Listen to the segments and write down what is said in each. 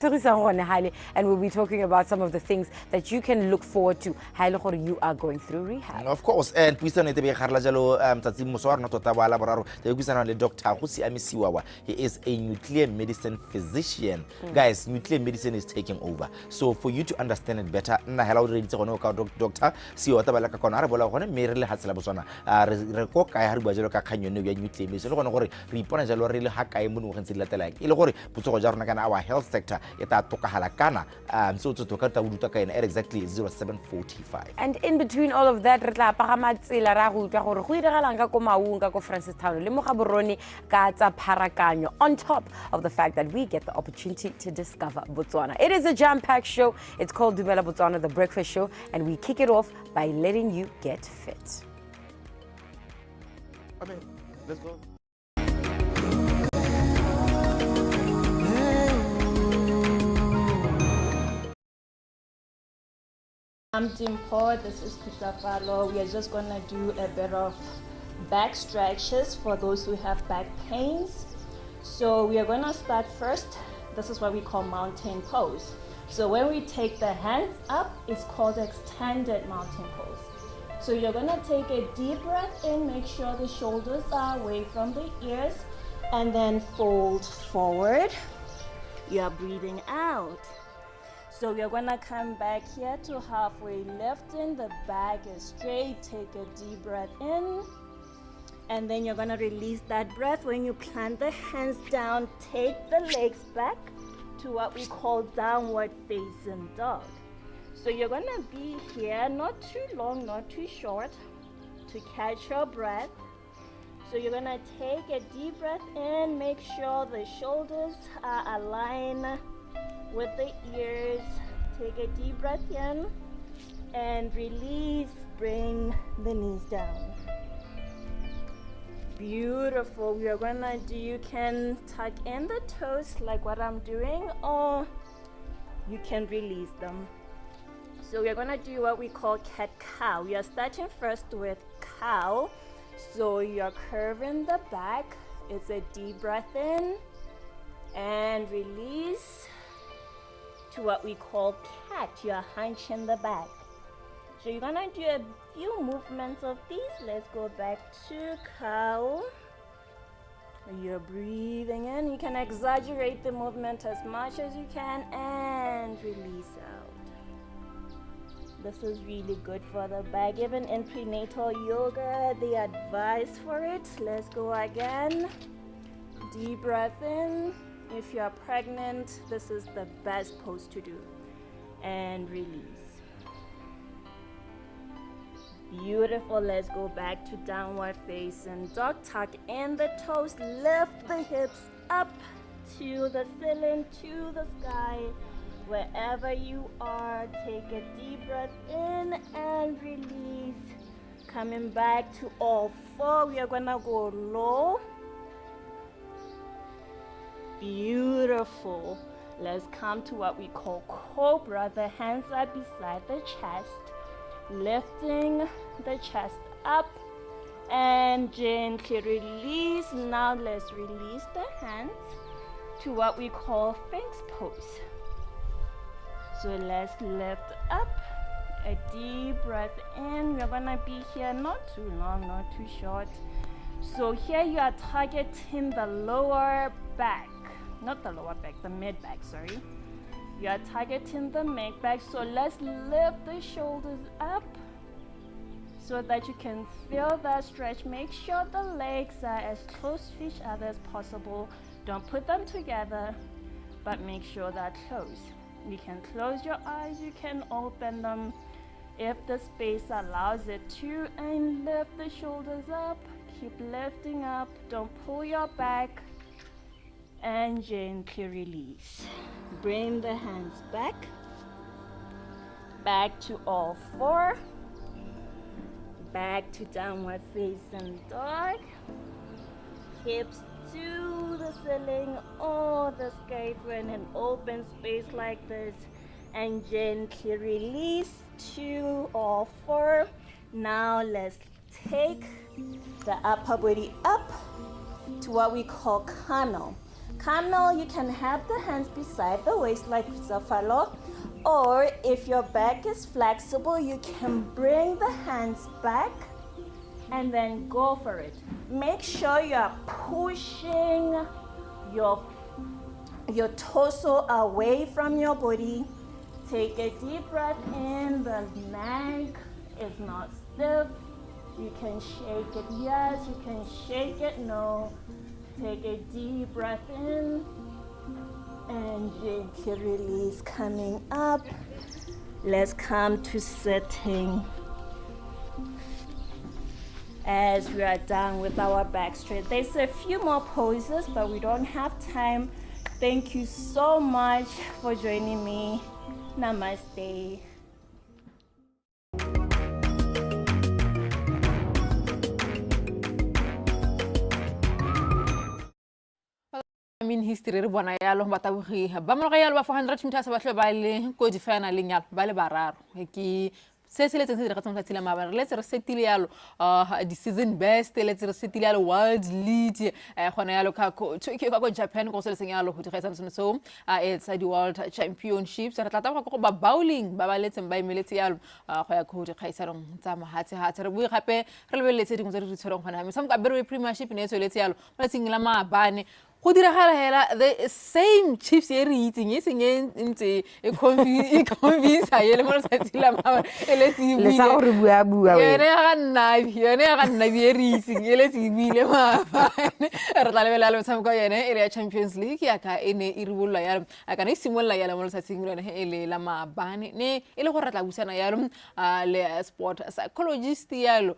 And we'll be talking about some of the things that you can look forward to while you are going through rehab. Of course, and puisano ite be kharla jalo tsatsi moswara no tota ba la boraro te puisano le Dr. go siamisiwa. He is a nuclear medicine physician. Guys, nuclear medicine is taking over. So for you to understand it better, nna hela o re ditse gone ka doctor siwa ta ba la ka kona re bola gone me re le hatsela botswana re ko ka ya re bua jalo ka khanyo ya nuclear medicine le gone gore re ipona jalo re le ha kae mo ngweng tse di latelang ile gore botsogo ja rona kana our health sector eta tokahala kana so to toka ta uduta ka ena at exactly 0745. And in between all of that, re tla pagama tsela ra go utlwa gore go iregalang ka ko Maung ka ko Francistown le mo Gaborone ka tsa pharakanyo, on top of the fact that we get the opportunity to discover Botswana. It is a jam-packed show. It's called Dumela Botswana, the breakfast show, and we kick it off by letting you get fit. Okay, let's go. I'm Dimpo, this is Pizzafalo. We are just gonna do a bit of back stretches for those who have back pains. So we are gonna start first. This is what we call mountain pose. So when we take the hands up, it's called extended mountain pose. So you're gonna take a deep breath in, make sure the shoulders are away from the ears, and then fold forward. You are breathing out. So we're gonna come back here to halfway lifting, the back is straight, take a deep breath in, and then you're gonna release that breath. When you plant the hands down, take the legs back to what we call downward facing dog. So you're gonna be here, not too long, not too short, to catch your breath. So you're gonna take a deep breath in, make sure the shoulders are aligned with the ears. Take a deep breath in and release, bring the knees down. Beautiful. We are gonna do, you can tuck in the toes like what I'm doing, or you can release them. So we're gonna do what we call cat cow. We are starting first with cow. So you're curving the back. It's a deep breath in and release to what we call cat. You're hunching the back. So you're gonna do a few movements of these. Let's go back to cow. You're breathing in. You can exaggerate the movement as much as you can and release out. This is really good for the back. Even in prenatal yoga, they advise for it. Let's go again. Deep breath in. If you are pregnant, this is the best pose to do. And release. Beautiful. Let's go back to downward facing dog. Tuck in the toes, lift the hips up to the ceiling, to the sky. Wherever you are, take a deep breath in and release. Coming back to all four. We are gonna go low. Beautiful. Let's come to what we call cobra. The hands are beside the chest, lifting the chest up and gently release. Now let's release the hands to what we call Sphinx pose. So let's lift up, a deep breath in. We're gonna be here not too long, not too short. So here you are targeting the lower back. Not the lower back, the mid back, sorry. You are targeting the mid back. So let's lift the shoulders up so that you can feel that stretch. Make sure the legs are as close to each other as possible. Don't put them together, but make sure they're close. You can close your eyes, you can open them if the space allows it to, and lift the shoulders up. Keep lifting up. Don't pull your back. And gently release. Bring the hands back to all four, back to downward facing dog, hips to the ceiling or the sky for an open space like this, and gently release to all four. Now let's take the upper body up to what we call camel. Camel, you can have the hands beside the waist like Pizzafalo, or if your back is flexible, you can bring the hands back and then go for it. Make sure you are pushing your torso away from your body. Take a deep breath in, the neck is not stiff. You can shake it, yes, you can shake it, no. Take a deep breath in and gently release, coming up. Let's come to sitting. As we are done with our back straight. There's a few more poses, but we don't have time. Thank you so much for joining me. Namaste. min history re bona yalo batabogi ba mo ga yalo ba 400 meters ba tle ba le ko di final yalo ba le bararo ke se se letse se re ka tsona tsela mabana let's re setile yalo di season best let's re setile yalo world lead gona yalo ka ko Japan go se le senyalo go di gaisa so it's the world championships re tla taba go ba bowling ba ba letseng ba imeletse yalo go ya go di gaisa rong tsa mahatse re bui gape re lebeletse dingwe tse re tshwereng gona me some ka berwe premiership ne tsoletse yalo ba tsingela maabane go diragala hela the same chiefs e re itseng e seng ntse e convince yele mo sa tsila ma ele tsi le sa gore bua we yene ga nna bi e re itseng ele tsi bile ma re tla lebela le tshameko yene e re Champions League ya ka ene e re bolla ya ka ne simolla ya mo sa tsingile ele la mabane ne ele go ratla busana ya le sport psychologist yalo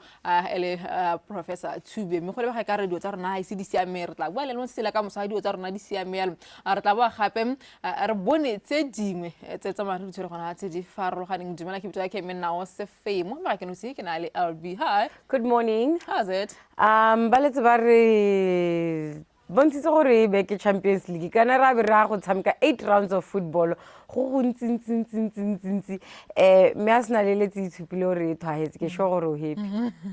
ele professor Tube me go le ba ka radio tsa rena ha se di siame re tla bua le mo sela ka sa di o tsa rona di siamelo a re tla ba gape re bone tse dingwe tse tsa mare di tshwere gona tse di farologaneng dumela ke bitsa ke me nao se fame ba ke no se ke na le LB. Hi, good morning. how's it? Ba letse ba re bontse gore be ke Champions League kana ra be ra go tshameka 8 rounds of football go go ntsi me asna le letse itshupile gore thahetse ke sho gore o happy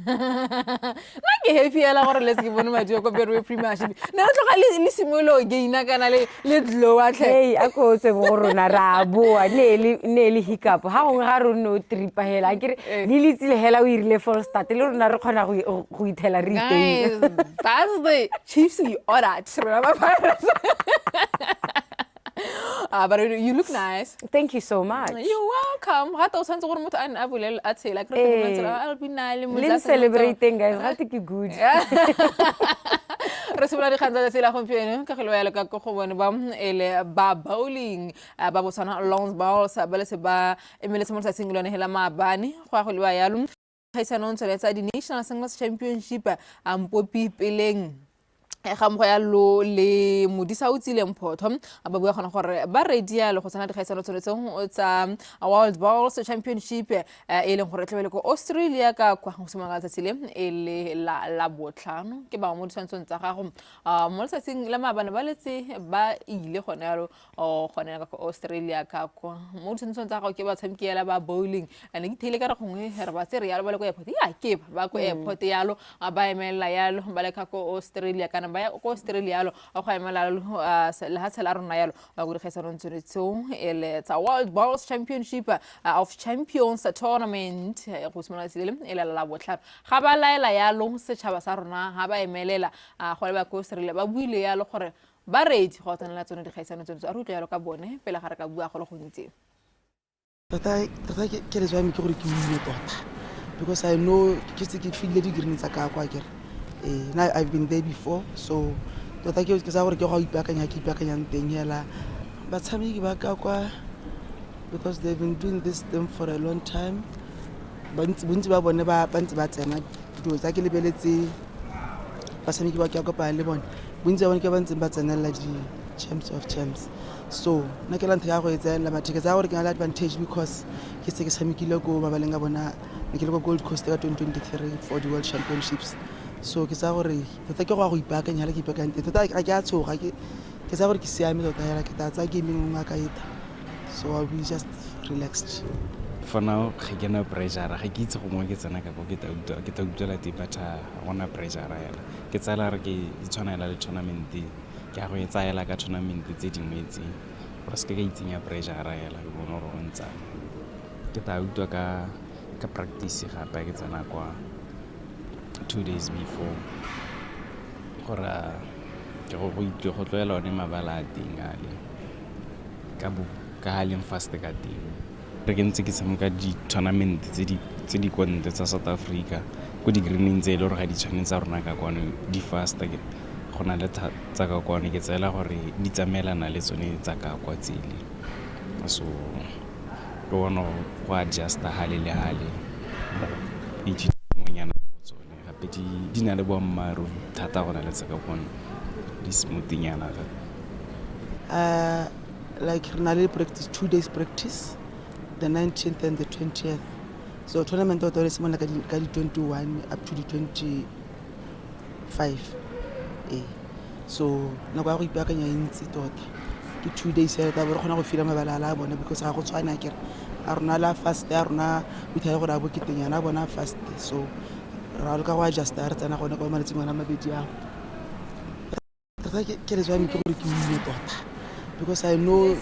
na ke happy ala gore let's ke bone madi go berwe premiership ne re tloga le simolo gaina kana le blow atle hey a ko se bo rona ra boa ne le hiccup ha go ga re no tripa hela ke le litsile hela o irile full start le rona re khona go ithela re guys, that's the Chiefs you ordered. But you look nice. Thank you so much. You're welcome. Hata usanze gore motho a bulela a tshela ke re tshela I'll be nale mo Let's celebrating guys. Ga tiki good. Re sibula di khanza tsela gompieno ka gelo ya le ka go bone ba ele ba bowling ba bosana long balls ba le se ba emeletse mo sa singolane hela maabane go go liwa yalo khaisano ntse di National Singles Championship Mpopi peleng ga mo ya lo le modisa o tsile mpotho ba bua gona gore ba ready ya le go tsana di khaisano tsone tsa World Balls Championship e leng gore tlebele ko Australia ka kwa go semanga tsa tsile e le la botlhano ke ba mo ditshwantsong tsa gago mo letsatsing la mabana ba letse ba ile gona yalo gona ka Australia ka kwa mo ditshwantsong tsa gago ke ba tshamekela ba bowling ane ke thile ka re gongwe re ba tsere yalo ba le ko airport ya ke ba ko airport yalo ba emela yalo ba le ka ko Australia kana ba ya ko Australia yalo a go emela le ha tshela rona yalo ba go dikgaisano tso ele tsa World Balls Championship of Champions Tournament go simana tsile ele la botlhano ga ba laela yalo setšhaba sa rona ga ba emelela go le ba ko Australia ba buile yalo gore ba ready go tsenela tsone dikgaisano tso a rutla yalo ka bone pele ga re ka bua go le go ntse tata ke le tswa me ke gore ke bue tota because I know ke se ke feel di green tsa ka kwa kere now I've been there before, so tota ke sa gore ke go ipakanya nteng hela batshameki ba ka kwa because they've been doing this thing for a long time bontsi ba bone ba ntse ba tsena do tsa ke lebeletse batshameki ba ka kwa le bone bontsi ba bone ke ba ntse ba tsenela di champs of champs so na ke la ntse ya go etsa la matheke tsa gore ke na le advantage because ke se ke tshamekile go ba balenga bona ke le go Gold Coast ka 2023 for the World Championships. So ke sa gore tota ke go ipakanya le ke ipakanya tota ga ke a tshoga ke sa gore ke siame tota ya ke tatsa gaming nga ka ita so I'll be just relaxed for now ga ke na pressure ga ke itse go mo ke tsena ka go ke ta utlwela di but gona pressure ya ke tsala re ke itshwanela le tournament ke ke a go e tsayela ka tournament tse dingwe tse gore se ke ka itsenya pressure hela ke bona gore go ntsang ke tla utlwa ka practice gape ke tsena kwa 2 days before gore ke go itlo go tloela one mabala a teng ale ka haleng fast ka teng re ke ntse ke tshameka di-tournament tse di kontle tsa South Africa ko di-greening tse e le gore ga di tshwanetse tsa rona ka kwane di fasta go na le tsa ka kwane ke tseela gore di tsamaelana le tsone tsa ka kwa tsele so ke bona go adjusta hale le hale itshitmonyana mo tsone gape di na le boammaaruri thata go na le tsa ka kwane di smoothinyana like re practice 2 days practice, the 19th and the 20th. So tournament o tore simona ka di 21 up to the 25. So na go ipaakanya intsi tota ke 2 days ya ta bo re gona go fila mabala la bona because ga go tshwana kere a rona la fast ya rona bitha go ra bo ketenyana bona fast, so ra le ka go adjusta re tsena gone go maletsi ngwana mabedi ya ke le tswa mi ke gore ke mo tota because I know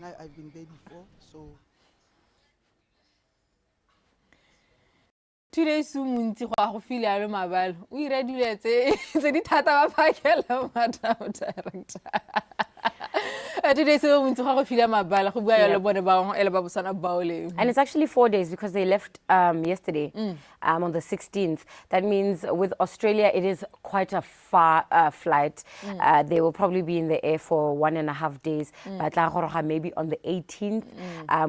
I've been there before, so 2 days montsi go feel ya le mabala o ira dile tse di thata ba phakela madam director 2 days montsi go feel ya mabala go bua ya le bone ba ele ba bosana baole. And it's actually 4 days because they left yesterday on the 16th. That means with Australia, it is quite a far flight. They will probably be in the air for 1.5 days. But maybe on the 18th,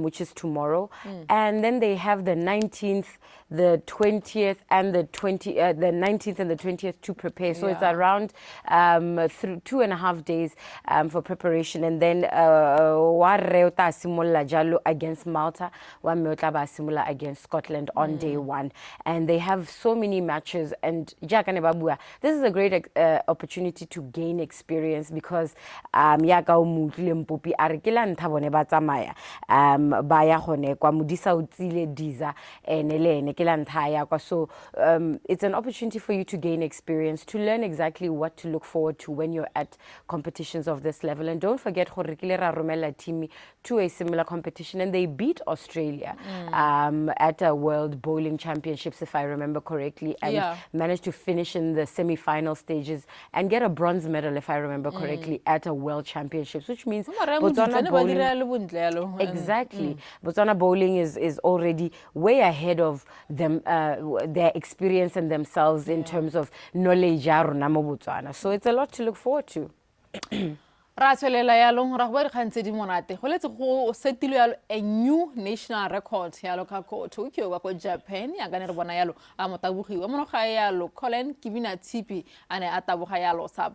which is tomorrow. And then they have the 19th, the 20th, and the 19th and the 20th to prepare. So it's around 2.5 days for preparation. And then Warreota Simula Jalo against Malta, Wameota Simula against Scotland on day 1. And they have so many matches. And Jakanebabua, this is a great opportunity to gain experience because Yaka Mutlim Pupi Arkila and Tabone Batamaya, Baya Hone, Kwamudisa Utsile Diza, and Ele, Nekilantaya. So it's an opportunity for you to gain experience, to learn exactly what to look forward to when you're at competitions of this level. And don't forget, Horikilera Romela Timi to a similar competition, and they beat Australia at a World Bowling Championships, if I remember correctly, and managed to finish in the semi-final stages and get a bronze medal, if I remember correctly, at a World Championships, which means Botswana bowling, exactly. Botswana bowling is already way ahead of them, their experience and themselves in terms of knowledge. So it's a lot to look forward to. Ra tswelela ya lo ra go ba dikgantse di monate go letse go setilwe ya a new national record ya lo ka ko Tokyo wa ko Japan ya gane re bona ya lo a motabogiwa mono ga ya lo Colin Kibina Tshipi ane a taboga ya lo sa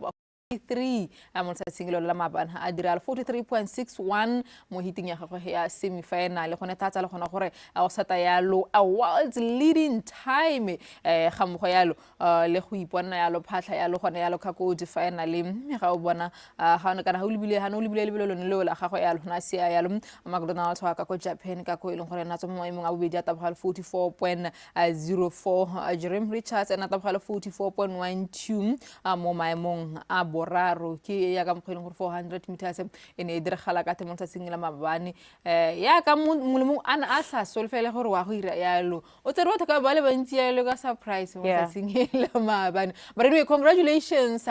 3 mo tsatsingelo la mabana a dira 43.61 mo hiting ya gagwe ya semi-final go netatsa le gona gore a go seta ya lo a world's leading time ga mo go ya lo le go ipona ya lo phatla ya lo gona ya lo ka go di final ga o bona ga ona kana ha no lebile lebelo le la gagwe ya lo na sia ya lo McDonald's wa ka go Japan ka go ile gore na tso mo maemong a bobedi a tabogala 44.04 Jeremy Richards ena tabogala 44.12 mo maemong a boraro ke ya ka mkhweleng gore 400 meters ene e diragala ka temo tsatsing la mabane ya ka molemo ana a sa solfele gore wa go ira yalo o tsere batho ka ba le bantsi ya le ka surprise mo tsatsing la mabane. But anyway, congratulations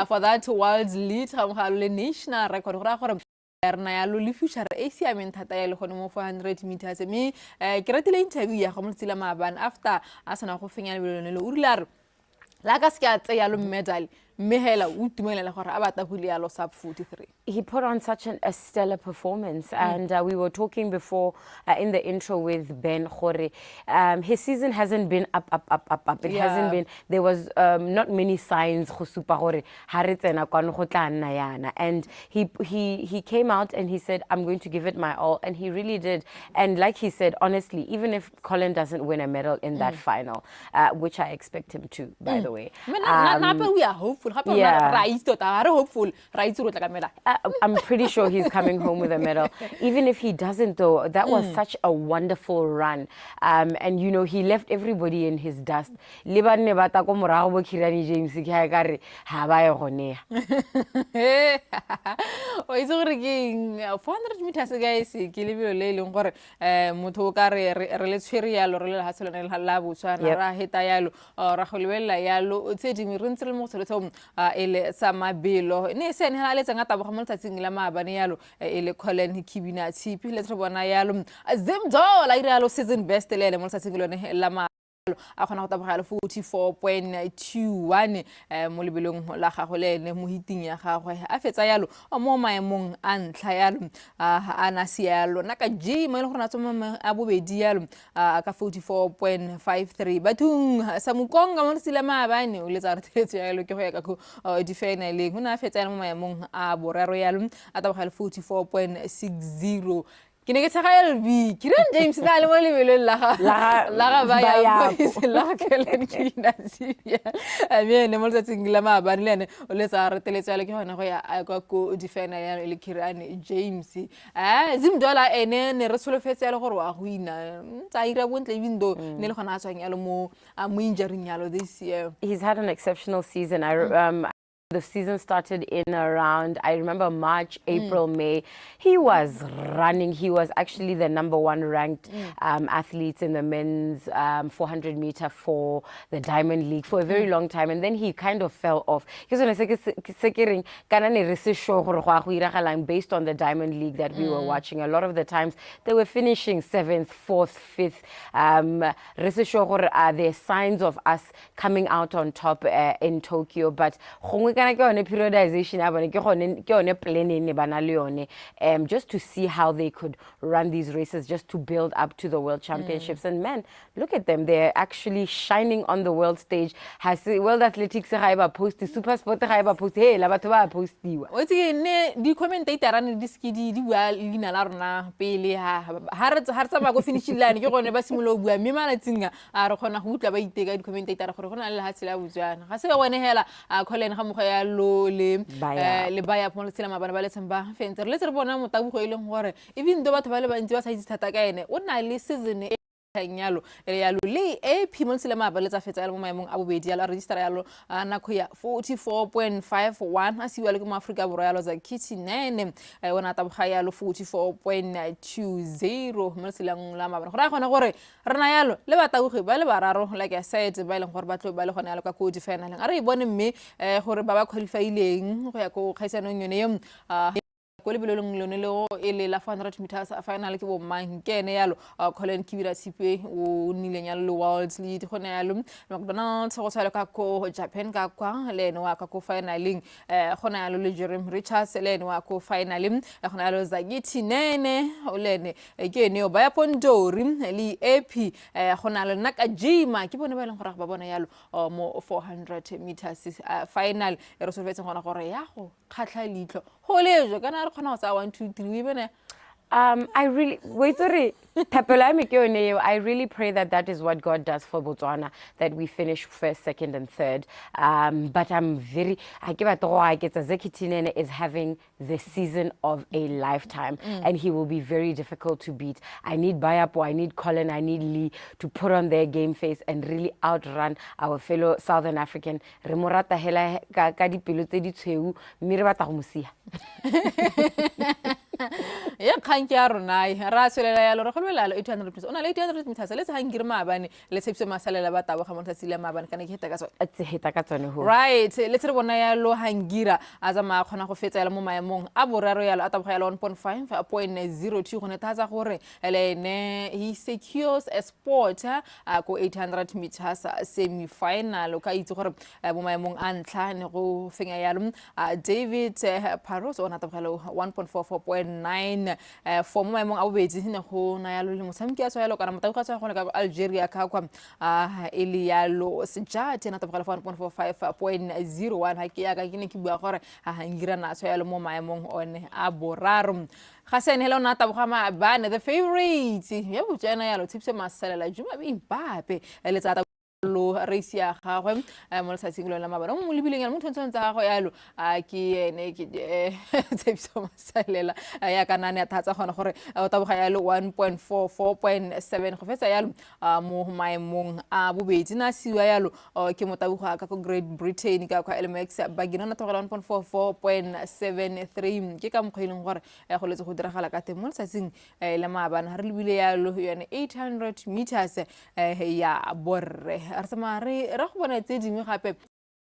for that world's lead le national record gore rena ya lo le future e siameng thata ya le gone mo 400 meters me ke ratile interview ya go mo tsila mabane after a sana go fenya lebelo le o rile la ka se ka tseya lo medal mehela o tumelela gore a bata huli ya lo sub 43. He put on such a stellar performance, and we were talking before in the intro with Ben Khore. His season hasn't been up. It hasn't been. There was not many signs. And he came out and he said, "I'm going to give it my all," and he really did. And like he said, honestly, even if Colin doesn't win a medal in that final, which I expect him to, by the way, we are hopeful. hopeful Yeah. hopeful I'm pretty sure he's coming home with a medal. Even if he doesn't, though, that was such a wonderful run. And, you know, he left everybody in his dust. Libanne bata ko morago bo Kirani James ke ha ka re ha ba ye go nea. o itse gore ke 400 meters guys ke lebelo le leng gore motho o ka re le tshwere yalo re le ha tselone la botswana ra heta yalo ra go lebella yalo tse dingwe re ntse le mo tseletsong ele sa mabelo ne se ne ha le tsanga tabo mo tsatsing la maabane yalo ele Colin Kibina Tshipi le tre bona yalo Zimdola ire yalo season best le mo tsatsing lone la a khona go tabogela 44.21 mo lebelong la gago le ene mo hiting ya gagwe a fetsa yalo mo maemong a ntlha yalo a na sialo na ka G mo ile go na tsoma a bobedi yalo ka 44.53 bathung sa mokonga mo sila maabane o le tsa re tletso yalo ke go ya ka go di-finaleng go na fetsa mo maemong a boraro yalo a tabogela 44.60 ke ne ke tsega LB Kiran James na le mo lebelong la ga ba ya la Kellen Kina Sibia ne mo tsatsing la maabane le ene o le tsa re teletso ya le ke gona go ya ka go defender ya le Kiran James Zimdola ene ne re solofetse ya le gore wa go ina tsa ira bontle even though ne le gona a tswang ya le mo injury yalo this year. He's had an exceptional season. The season started in around, I remember, March, April, May. He was running. He was actually the #1 ranked athlete in the men's 400 meter for the Diamond League for a very long time. And then he kind of fell off. Based on the Diamond League that we were watching, a lot of the times they were finishing 7th, 4th, 5th. There's signs of us coming out on top in Tokyo, but periodization just to see how they could run these races, just to build up to the World Championships. And man, look at them, they're actually shining on the world stage. Has World Athletics posted, Super Sport posted, hey la batho ba postiwa o tse ne di commentator ra ne di skidi di bua lina la rona pele ha re tsa ba go finish line ke gone ba simolo bua mme malatsing a re khona go utla ba iteka di commentator gore gona le ha tsela butswana ga se ba bone hela Colin ga mo ya lo le baya mo tsela mabana ba le tsemba fentere le tsere bona motabugo ile gore even though batho ba le bantsi ba sa itsithata ka ene o na le season nyalo le AP mo tsela mabana le tsa fetsa le mo maemong a bobedi yalo register yalo nako ya 44.51 a siwa le mo Africa borwa yalo za kitchenene ona taboga yalo 44.20 mo tselang la mabana gore a gona gore rena yalo le batabugi ba le bararo like I said ba ile gore ba tlo ba le gona yalo ka go final a re bone mme gore ba qualifyileng go ya go kgaisanong yone yo ko lebelong lone le ele la 400 meters a final ke bo mankene yalo Colin Kibira Tshipi o nile nyalo le world lead gona yalo McDonald's go tsala ka ko Japan ka kwa le ene wa ka ko finaling gona yalo le Jeremy Richards le ene wa ko finaling gona yalo Zagithi nene o lene ke ene o ba ya Pondori le AP gona yalo naka Jima ke bone ba leng gore ba bona yalo mo 400 meters final e re solvetse gona gore ya go khatla litlo go lejo kana re khona go tsa 1 2 3 bene I really I really pray that is what God does for Botswana, that we finish first, second, and third. But I'm very, Zekitinene is having the season of a lifetime, and he will be very difficult to beat. I need Bayapo, I need Colin, I need Lee to put on their game face and really outrun our fellow Southern African. Remorata hela ka dipelote di tshweu, mme re batla go mo sia. ya khanki ya rona ra tswelela ya lo re go lwela 800 meters ona le 800 meters le tsa hangire maabane le tshepse masalela ba tabo ga mo tsatsile maabane kana ke heta ka tsone a heta ka tsone ho right le tsere bona ya lo hangira a za ma khona go fetsa ya mo maemong a boraro ya lo a tabo ya 1.5.02 go netatsa gore ele ne he secures a spot go 800 meters semi final ka itse gore mo maemong a ntlha ne go fenya ya lo David Paros ona tabo ya 1.44.9 for mo maemong a bobedi ne go na yalo le motshameki a tsaya lo kana motabuga tsaya go ka Algeria ka kwa ele yalo sejate na tabogela 1.45.01 ha ke ya ka ke ne ke bua gore ha ngira na tsaya lo mo maemong one a boraro ga se ne le ona taboga maabane the favorite ya botsana yalo tshipse masalela Juma Mbappe le tsa lo race ya gagwe mo letsatsing la mabana mo lebileng ya motho ntse ga go yalo ke ene ke Tshepiso Masalela ya kanane ya thatsa gona gore o taboga yalo 1.4 4.7 go fetsa yalo mo maemong a bobedi na siwa yalo ke motaboga ka go Great Britain ka kwa LMX bagina na togela 1.4 4.73 ke ka mokgweleng gore go letse go diragala ka teng mo letsatsing la mabana re lebile yalo yone 800 meters ya borre re samare ra go bona tse dingwe gape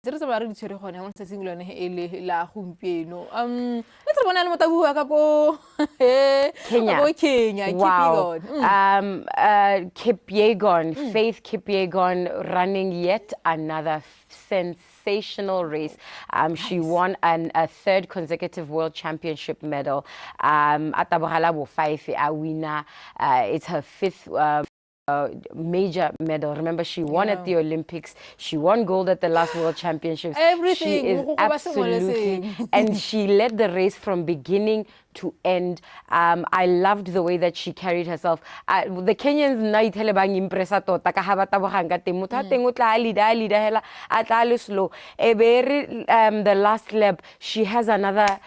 re tsa ba re ditshwere gone mo letsatsing lone ele la gompieno le tse bona le motabuwa ka ko Kenya wow Kipyegon Faith Kipyegon running yet another sensational race. She won a third consecutive world championship medal. Atabogala bo 5 a winner. It's her fifth major medal. Remember, she won at the Olympics. She won gold at the last World Championships. Everything. She is absolutely, and she led the race from beginning to end. I loved the way that she carried herself. The Kenyans na ithele bang impressa tota ka ha ba tabogang ka teng motho a teng o tla leader hela a tla le slow the last lap she has another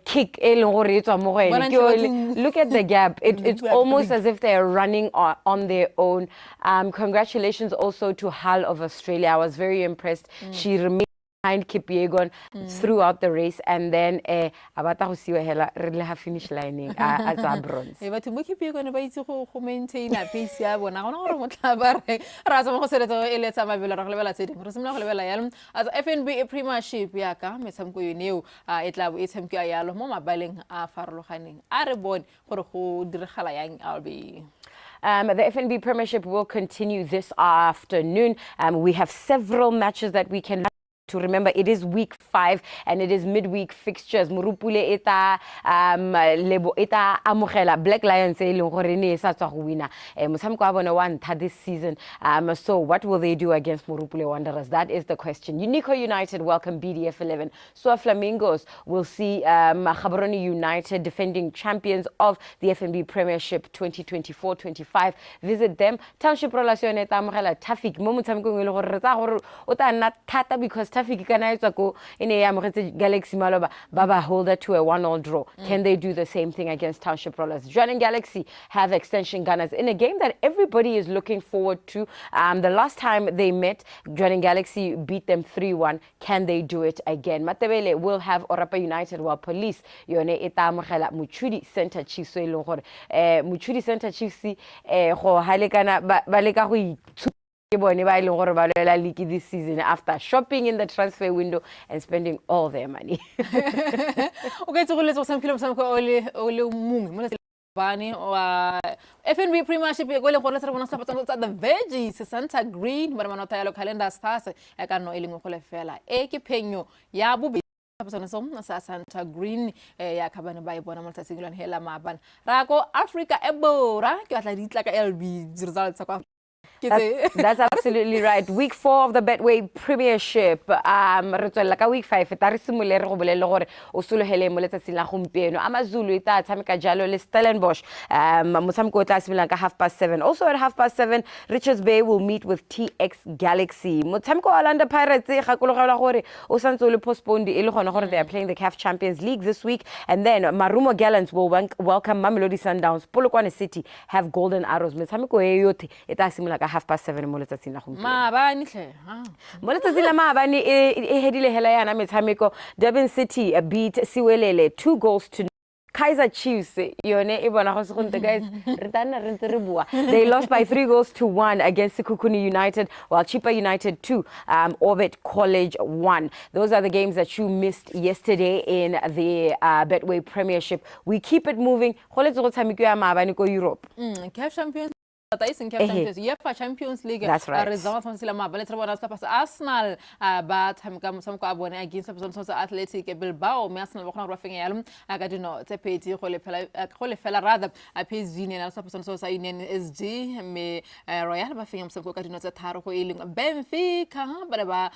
kick e leng gore e tswa mo go ene. Look at the gap. It's almost as if they are running on their own. Congratulations also to Hull of Australia. I was very impressed. She remained behind Kipyegon throughout the race, and then abata go siwa hela re le ha finish lining as a bronze. Batho mo Kipyegon ba itse go maintain a pace ya bona gona gore motla ba re ra tsa go seletsa e letsa mabelo ra go lebela tse dingwe re simla go lebela yalo as FNB Premiership ya ka metshameko yoneo e tla bo e tshamkiwa yalo mo mabaleng a farologaneng a re bone gore go diragala yang albe. The FNB Premiership will continue this afternoon. We have several matches that we can to remember. It is week 5 and it is midweek fixtures. Murupule eta lebo eta amogela Black Lions e leng gore ne sa tswa go wina motshameko wa bona wa ntha this season. So what will they do against Murupule Wanderers? That is the question. Unico United welcome BDF 11. So Flamingos will see Gaborone United, defending champions of the FNB Premiership 2024-25. Visit them. Township Relation eta amogela Traffic mo motshameko e leng gore re tsa gore o ta nna thata because Traffic kana etsa go ene ya mogetse Galaxy Maloba baba holder to a 1-1 draw. Can they do the same thing against Township Rollers? Jordan Galaxy have extension gunners in a game that everybody is looking forward to. The last time they met, Jordan Galaxy beat them 3-1. Can they do it again? Matebele will have Orapa United, while Police yone eta amogela Muchudi Center Chiefs so eleng gore Muchudi Center Chiefs go halekana ba leka go this season after shopping in the transfer window and spending all their money. Okay, so let's some film some ole mung bani FNB Premiership go le gore bona sa the veggies Santa Green ba manota ya lo calendar stars e ka no e lengwe go le fela e ke phenyo ya bobe sa Santa Green ya kabane ba e bona mo tsatsing lone hela mabana ra go Africa ebora ke batla ditla ka LB results ka. That's absolutely right. Week 4 of the Betway Premiership. Week 5 tari simulere go bolele gore o solohele mo letsatsing la gompieno AmaZulu e tla tshameka jalo le Stellenbosch motshameko o tla simolola ka 7:30. Also at 7:30 Richards Bay will meet with TX Galaxy. Motshameko wa Orlando Pirates e gakologelwa gore o santse o le postponed e le gona gore they are playing the CAF Champions League this week, and then Marumo Gallants will welcome Mamelodi Sundowns. Polokwane City have Golden Arrows. Motshameko e yote e tla simolola ka 7:30 mo letsatsing la gompieno. Maabane hle. Mo letsatsing la maabane e hedile hela yana metshameko. Durban City beat Siwelele 2-0. Kaizer Chiefs yone e bona go se gonte guys re tana re ntse re bua. They lost by 3-1 against Sekhukhune United, while Chipa United 2 Orbit College 1. Those are the games that you missed yesterday in the Betway Premiership. We keep it moving. Go let's go tshameko ya maabane ko Europe. CAF Champions UEFA Champions League. That's right. Results on Silama Ballet Arsenal but some carbon against some Athletic Bilbao, Arsenal Roughing Elm, Agadino, Tepeti, Holefella rather, a PSV and also some Union SG, me Royal Buffing, some Cocatino Taro, Benfica, but about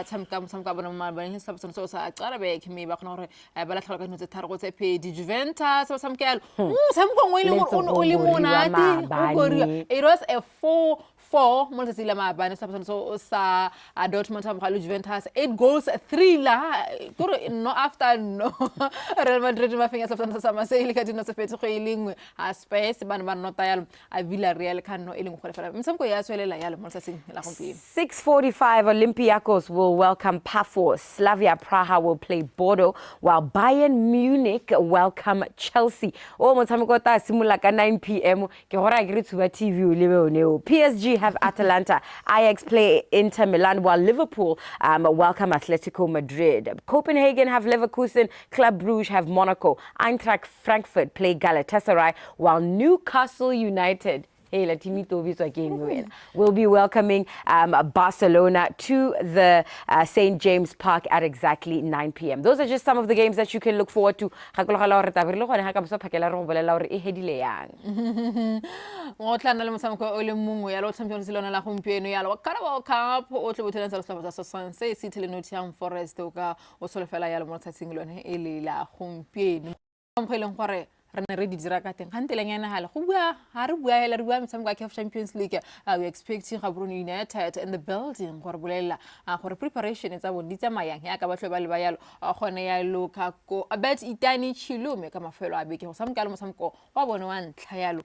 some carbon marble, some sosa, Arabic, me Bacnor, Balatano Taro, Tepe, Juventus, or some girl, some only Monati. It was a 4 mo letsatsing la maabane so sa Dortmund ha mogalo Juventus 8 goals 3 la kore no after no Real Madrid ma fenya sa sama se ile ka dino se fetse go ilengwe a Spurs ba nota yalo a Villarreal ka no ileng go fela mtshamko ya tswelela yalo mo letsatsing la gompieno. 6:45 Olympiacos will welcome Pafos. Slavia Praha will play Bodo while Bayern Munich welcome Chelsea. O motshameko ta simula ka 9 p.m. ke hora ke re tsuba TV o lebe one o. PSG have Atalanta, Ajax play Inter Milan while Liverpool welcome Atletico Madrid. Copenhagen have Leverkusen, Club Brugge have Monaco, Eintracht Frankfurt play Galatasaray while Newcastle United will be welcoming Barcelona to the St. James Park at exactly 9 p.m. Those are just some of the games that you can look forward to. Rene re di dira ka teng gantele nyana hala go bua ha re bua hela re bua metshameko ya Champions League we expecting Gaborone United in the building gore bolela gore preparation tsa bo di tsamayang ya ka ba tlwe ba le ba yalo gone ya loka ko bet itani chilume ka mafelo a beke go samka le motsamko wa bone wa ntlha yalo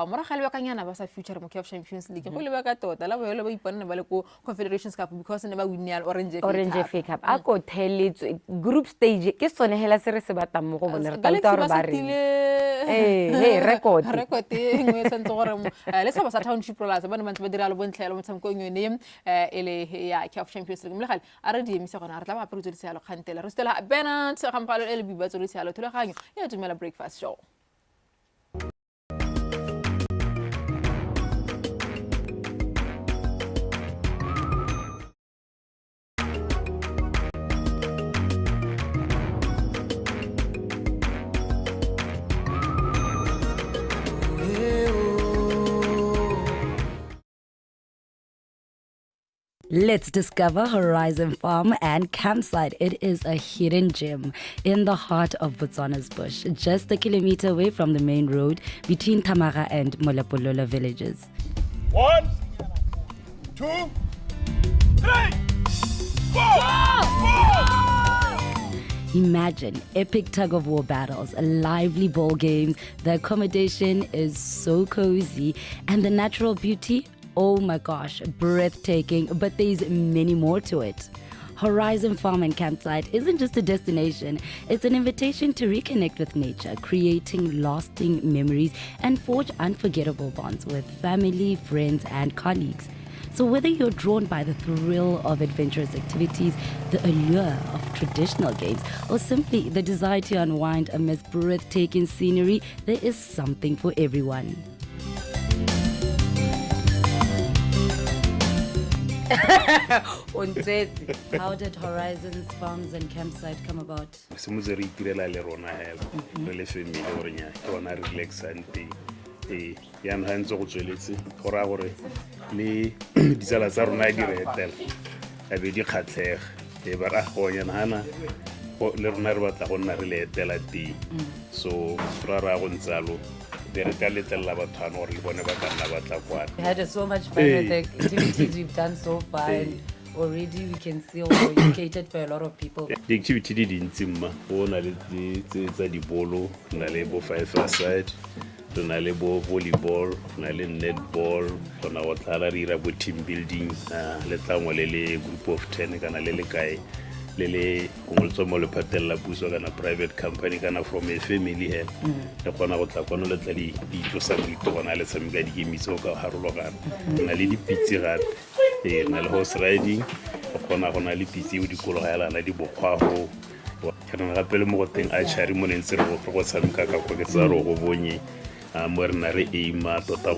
moraga le ba kanyana ba sa future mo Champions League go le ba ka tota la boelo ba iponne ba le ko Confederations Cup because ne ba win ya Orange FA Cup a ko theletswe group stage ke sone hela se re se batang mo go bone re tla re ba re hey record ngwe tsantse gore le sa ba sa township rollers ba ne mantse ba dira le bontlhelo motshameko ngwe ele ya Champions League mle gale a re di emisa gona re tla ba apere tse le khantela re stela Bernard ga mpalo le biba tse le tsalo thulaganyo ya tumela breakfast show. Let's discover Horizon Farm and Campsite. It is a hidden gem in the heart of Botswana's bush, just a kilometer away from the main road between Tamaga and Molapolola villages. 1, 2, 3, 4! Imagine epic tug-of-war battles, lively ball games. The accommodation is so cozy, and the natural beauty, oh my gosh, breathtaking, but there's many more to it. Horizon Farm and Campsite isn't just a destination, it's an invitation to reconnect with nature, creating lasting memories and forge unforgettable bonds with family, friends, and colleagues. So whether you're drawn by the thrill of adventurous activities, the allure of traditional games, or simply the desire to unwind amidst breathtaking scenery, there is something for everyone. How did Horizons Farms and Campsite come about? Semutse re itirela le rona hela re le family gore nya ke bona relaxant ya nna ntse go tsweletse gore a gore le ditsala tsa rona di re etela a be di khatlega ba ra go nya hana le rona re batla go nna re le etela teng so ra go ntsalo We had so much fun with the activities we've done so far, and already we can see also you catered for a lot of people. The activity didn't na le tsa di bolo, na le bo five-a-side, na le bo volleyball, na le netball, na wa tla ra bo team building, le tla le group of 10 kana le kae. Lele kungolso mo le patella puso kana private company kana from a family he le kgona go tla kwana le tla di tlosa go bona le tsamika di game tso ka harolo kana na le di pitsi gape na le horse riding go kgona gona le pitsi o di kolo ga la di bokgwa go kana gape le mo go teng a chari mo nentse go tsamika ka go ke tsa ro go bonye mo re na re ima tota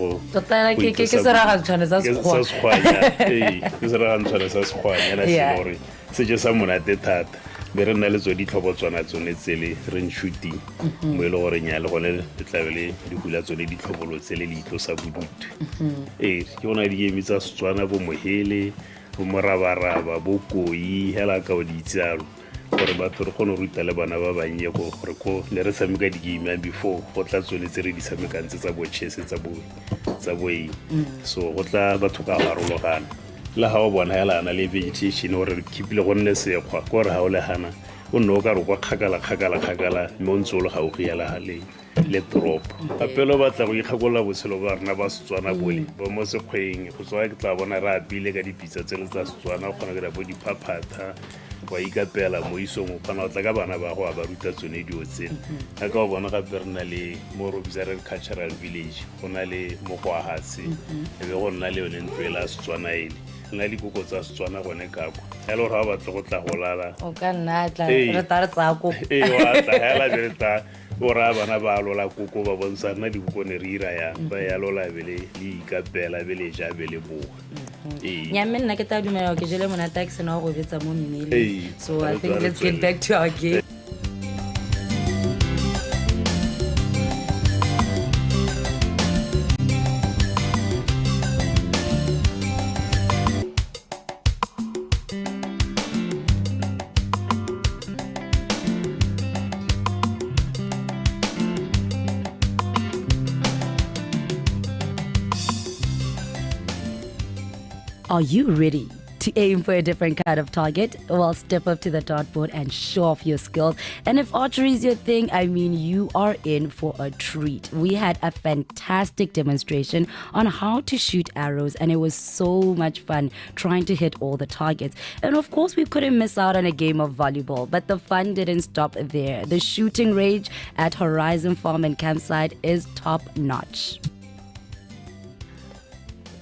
ke sera ga tshwana sa sekgwanya ke sera ga tshwana sa sekgwanya na se se je sa monate thata be re nna le tso di tlhobo tsona tsone tsele re shooting mo ile gore nya le gone le tlabele di hula tsone di tlhobolo tsele le itlo sa budutu ke bona di game tsa Setswana bo mohele bo morabaraba bo koi hela ka o di tsalo gore batho re kgone go ruta le bana ba bannye gore ko ne re tshameka di-game before go tla tsweletse re di tshamekang tse tsa bo chess tsa bo eng so go tla batho ka farologana le ga o bona hela ana le vegetation gore re keepile go nne sekgwa ko re ga o le gana o nne o ka re kwa kgakala mme o ntse o le gaufi ya le drop gape lo batla go ikgakolola botshelo ba rena ba Setswana bole ba mo sekgweng go tswa ke tla bona re apile ka dipitsa tse le tsa Setswana go kgona ka bo diphaphata wa ikapela mo isong o kgona go tla ka bana ba go ba ruta tsone dio tsena ga ka o bona gape re na le mo Rehabilitation cultural village go na le mo go agatse e be go nna le yone ntlo e la Setswana ele na le dikoko tsa Setswana gone kako ya le gore ga ba batla go tla go lala o ka nna tla re ta re tsako wa tla hela be ta o ra bana ba lola koko ba bontsha nna dikoko ne re ira yang ba ya lola bele le ikapela bele ja bele boga nyame nna ke ta dumela ke jele monata ke sena go betsa mo mmele so I think let's get back to our game. Are you ready to aim for a different kind of target? Well, step up to the dartboard and show off your skills. And if archery is your thing, I mean, you are in for a treat. We had a fantastic demonstration on how to shoot arrows, and it was so much fun trying to hit all the targets. And of course, we couldn't miss out on a game of volleyball, but the fun didn't stop there. The shooting range at Horizon Farm and Campsite is top notch.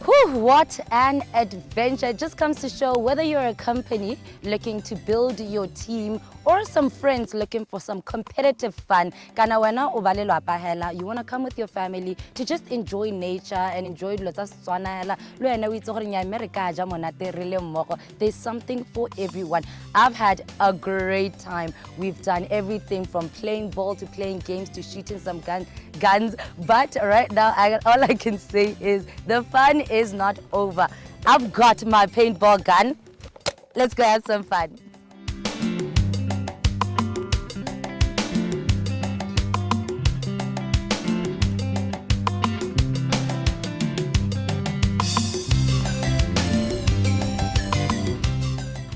Whew, what an adventure. It just comes to show whether you're a company looking to build your team or some friends looking for some competitive fun. Kana wena o ba lelapa hela, you want to come with your family to just enjoy nature and enjoy dilo tsa Setswana hela. Lo ena o itse gore nya America ja monate re le mmogo. There's something for everyone. I've had a great time. We've done everything from playing ball to playing games to shooting some guns. But right now, all I can say is the fun is not over. I've got my paintball gun. Let's go have some fun.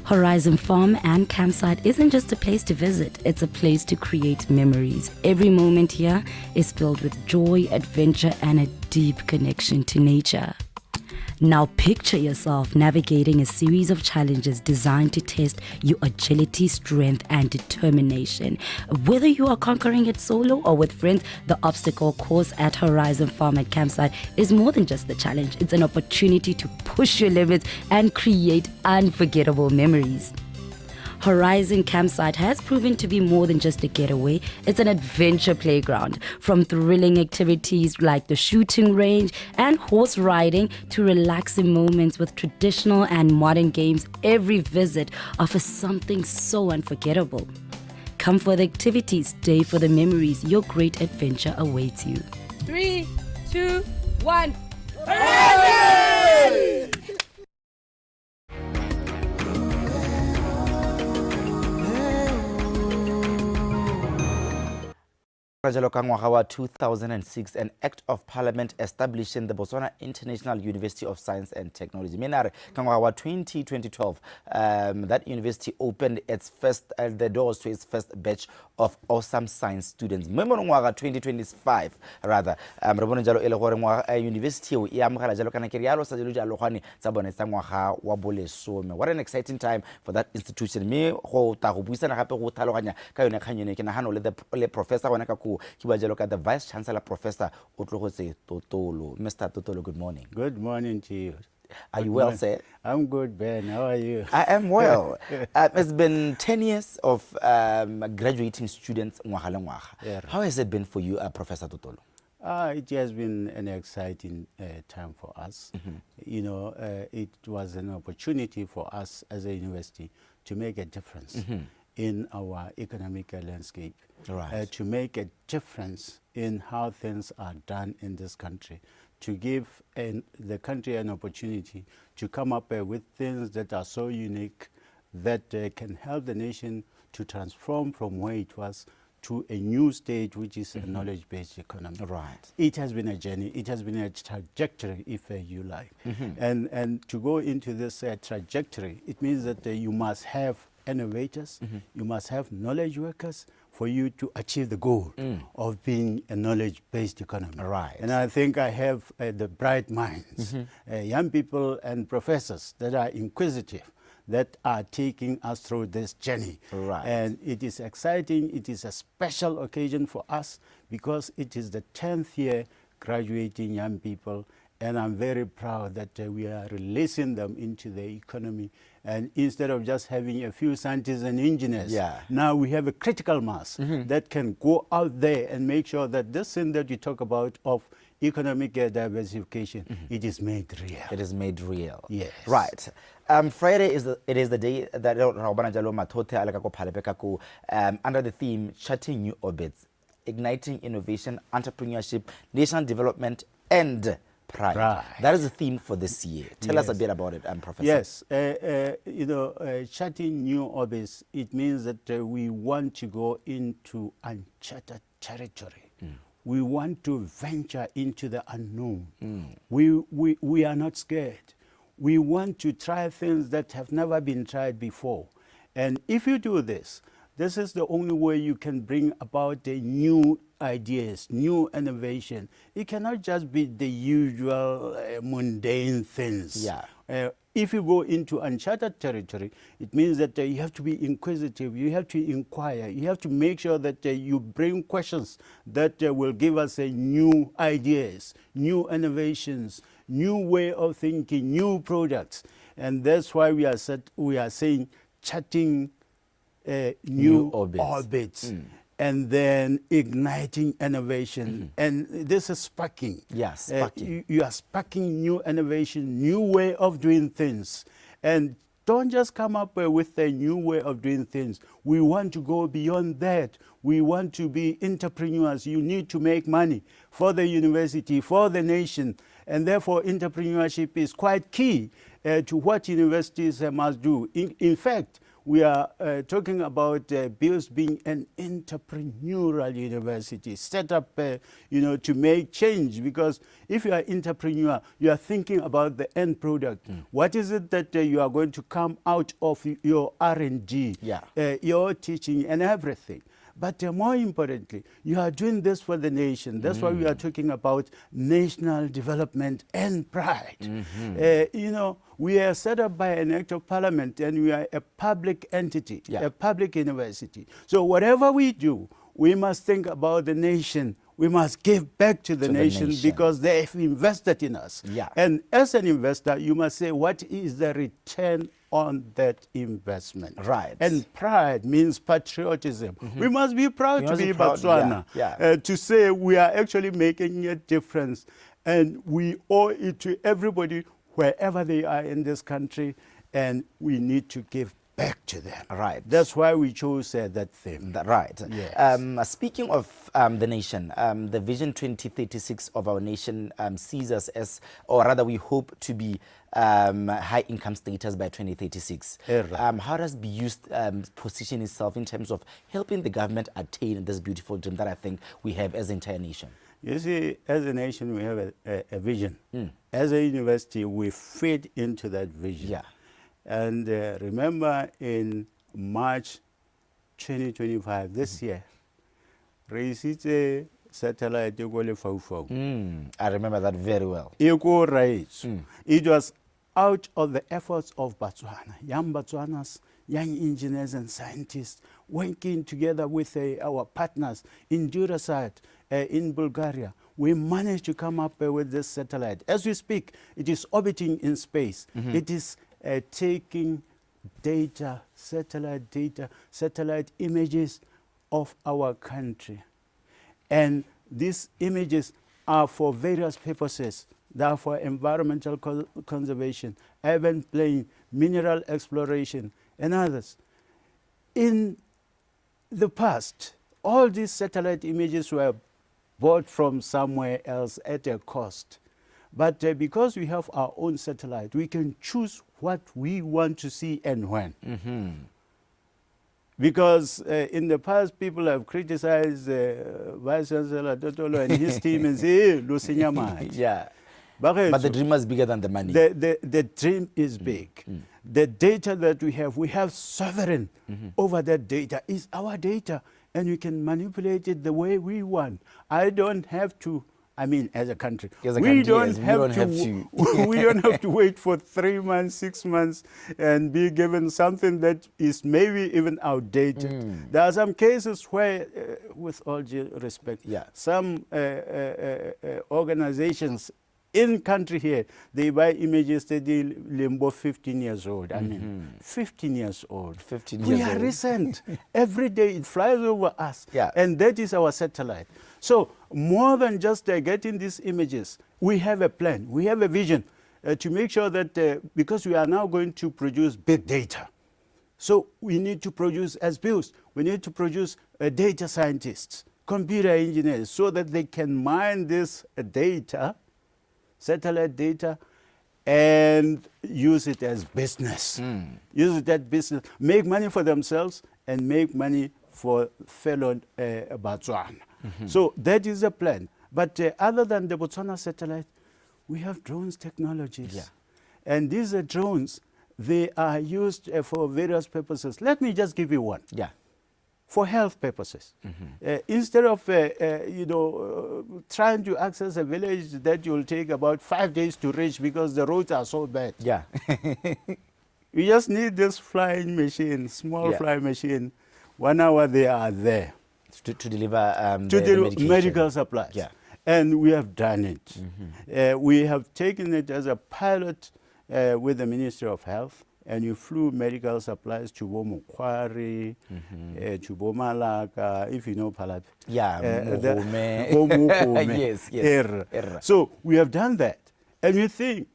Horizon Farm and Campsite isn't just a place to visit, it's a place to create memories. Every moment here is filled with joy, adventure, and a deep connection to nature. Now picture yourself navigating a series of challenges designed to test your agility, strength, and determination. Whether you are conquering it solo or with friends, the obstacle course at Horizon Farm and Campsite is more than just a challenge. It's an opportunity to push your limits and create unforgettable memories. Horizon Campsite has proven to be more than just a getaway. It's an adventure playground. From thrilling activities like the shooting range and horse riding to relaxing moments with traditional and modern games, every visit offers something so unforgettable. Come for the activities, stay for the memories. Your great adventure awaits you. 3, 2, 1. Jalo ka ngwaga wa 2006, an act of parliament establishing the Botswana International University of Science and Technology. Menare ka ngwaga wa 2012, that university opened its first the doors to its first batch of awesome science students. Mo ngwaga 2025 rather, re bone jalo ele gore ngwaga university o e amogela jalo kana ke rialo sa jalo jalo gane tsa bone tsa ngwaga wa bolesome. What an exciting time for that institution. Me go ta go buisana gape go tlhaloganya ka yone kganyone ke nagano le professor wena ka the Vice Chancellor Professor Otlogotse Totolo. Mr. Totolo, good morning. Good morning to you. Are you well, sir? I'm good, Ben. How are you? I am well. It's been 10 years of graduating students. Yeah. How has it been for you, Professor Totolo? It has been an exciting time for us. You know, it was an opportunity for us as a university to make a difference in our economic landscape, to make a difference in how things are done in this country, to give the country an opportunity to come up with things that are so unique that can help the nation to transform from where it was to a new stage, which is a knowledge-based economy. Right. It has been a journey. It has been a trajectory, if you like. And to go into this trajectory, it means that you must have innovators, you must have knowledge workers for you to achieve the goal of being a knowledge-based economy. Right. And I think I have the bright minds, young people and professors that are inquisitive, that are taking us through this journey. Right. And it is exciting. It is a special occasion for us because it is the 10th year graduating young people, and I'm very proud that we are releasing them into the economy. And instead of just having a few scientists and engineers, now we have a critical mass that can go out there and make sure that this thing that you talk about of economic diversification, it is made real. It is made real. Yes. Right. Friday is the day that under the theme Charting New Orbits, Igniting Innovation, Entrepreneurship, National Development, and Pride. That is the theme for this year. Tell us a bit about it, Professor. Yes, charting new orbits, it means that we want to go into uncharted territory. We want to venture into the unknown. We are not scared. We want to try things that have never been tried before. And if you do this, this is the only way you can bring about the new ideas, new innovation. It cannot just be the usual mundane things. If you go into uncharted territory, it means that you have to be inquisitive, you have to inquire, you have to make sure that you bring questions that will give us new ideas, new innovations, new way of thinking, new products. And that's why we are saying charting new orbits. And then igniting innovation. And this is sparking. Yes, sparking. You are sparking new innovation, new way of doing things. And don't just come up with a new way of doing things. We want to go beyond that. We want to be entrepreneurs. You need to make money for the university, for the nation. And therefore, entrepreneurship is quite key to what universities must do. In fact, we are talking about BIOS being an entrepreneurial university, set up to make change. Because if you are an entrepreneur, you are thinking about the end product. What is it that you are going to come out of your R&D, your teaching and everything? But more importantly, you are doing this for the nation. That's why we are talking about national development and pride. We are set up by an act of parliament, and we are a public entity, a public university. So whatever we do, we must think about the nation. We must give back to the nation because they have invested in us. And as an investor, you must say, what is the return on that investment? Right. And pride means patriotism. We must be proud to be Botswana, to say we are actually making a difference. And we owe it to everybody, wherever they are in this country, and we need to give back to them. Right. That's why we chose that theme. Right. Yes. Speaking of the nation, the Vision 2036 of our nation sees us as, or rather we hope to be high income status by 2036. How does BIOS position itself in terms of helping the government attain this beautiful dream that I think we have as an entire nation? You see, as a nation, we have a vision. As a university, we fit into that vision. And remember, in March 2025, this year, Reisite satellite I remember that very well. It was out of the efforts of Botswana, young Botswanas, young engineers and scientists, working together with our partners in Durasat, in Bulgaria. We managed to come up with this satellite. As we speak, it is orbiting in space. It is taking data, satellite images of our country. And these images are for various purposes. They are for environmental conservation, urban planning, mineral exploration, and others. In the past, all these satellite images were bought from somewhere else at a cost. But because we have our own satellite, we can choose what we want to see and when. Because in the past, people have criticized Vice Chancellor Totolo and his team and say, hey, lo senya madi." Yeah. But the dream is bigger than the money. The dream is big. The data that we have sovereign over that data. Is our data, and we can manipulate it the way we want. I don't have to. I mean, as a country, we don't have to. We don't have to wait for 3 months, 6 months, and be given something that is maybe even outdated. There are some cases where, with all due respect, some organizations in country here, they buy images that they limbo 15 years old. I mean, 15 years old. 15 years we are old. recent. Every day it flies over us. Yeah. And that is our satellite. So more than just getting these images, we have a plan, we have a vision to make sure that, because we are now going to produce big data, so we need to produce SBUs, we need to produce data scientists, computer engineers, so that they can mine this data, satellite data, and use it as business. Use it as business, make money for themselves and make money for fellow Botswana. So that is the plan. But other than the Botswana satellite, we have drones technologies. Yeah. And these drones, they are used for various purposes. Let me just give you one. Yeah. For health purposes. Instead of trying to access a village that will take about 5 days to reach because the roads are so bad. Yeah. You just need this flying machine, small Yeah. flying machine. 1 hour they are there. To deliver To the medical supplies. Yeah. And we have done it. We have taken it as a pilot with the Ministry of Health, and you flew medical supplies to Bomukwari, to Bomalaka, if you know Palap. Yeah, Mokome. Yes. Erra. So we have done that. And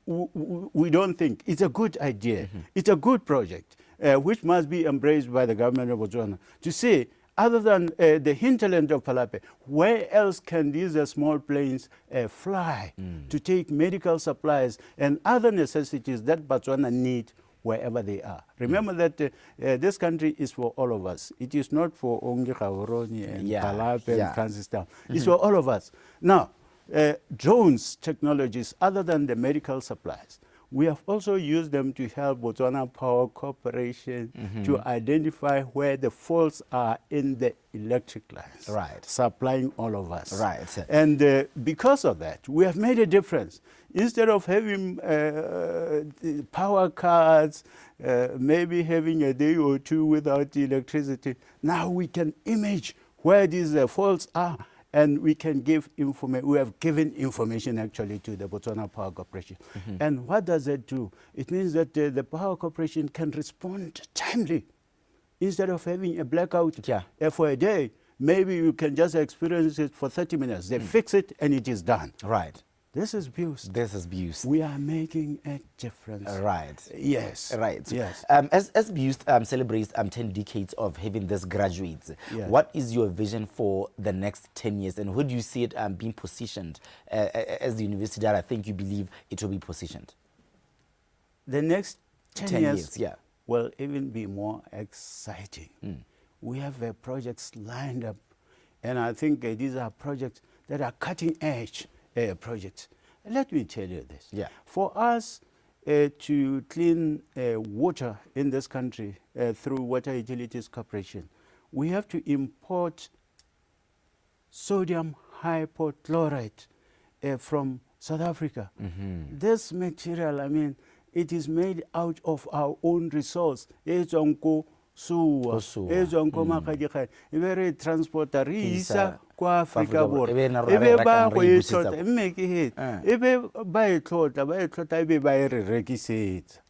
we don't think it's a good idea. It's a good project, which must be embraced by the government of Botswana to say, other than the hinterland of Palape, where else can these small planes fly to take medical supplies and other necessities that Botswana need wherever they are? Remember that this country is for all of us. It is not for only Gaborone and Palape and Francistown. It's for all of us. Now, drones technologies, other than the medical supplies, we have also used them to help Botswana Power Corporation to identify where the faults are in the electric lines, supplying all of us. And because of that, we have made a difference. Instead of having power cuts, maybe having a day or two without electricity, now we can image where these faults are, and we can give information. We have given information actually to the Botswana Power Corporation. And what does that do? It means that the Power Corporation can respond timely. Instead of having a blackout for a day, maybe you can just experience it for 30 minutes. They fix it and it is done. Right. This is BUST. This is BUST. We are making a difference. Right. Yes. Right. Yes. As BUST celebrates 10 decades of having these graduates, what is your vision for the next 10 years? And who do you see it being positioned as the university that I think you believe it will be positioned? The next 10 years will even be more exciting. We have projects lined up, and I think these are projects that are cutting edge projects. Let me tell you this. For us to clean water in this country through Water Utilities Corporation, we have to import sodium hypochlorite from South Africa. This material, I mean, it is made out of our own resource. Very transporter isa kwa Africa border ebe ba go e tlota mme ke he ebe ba e tlota ebe ba e rekisetsa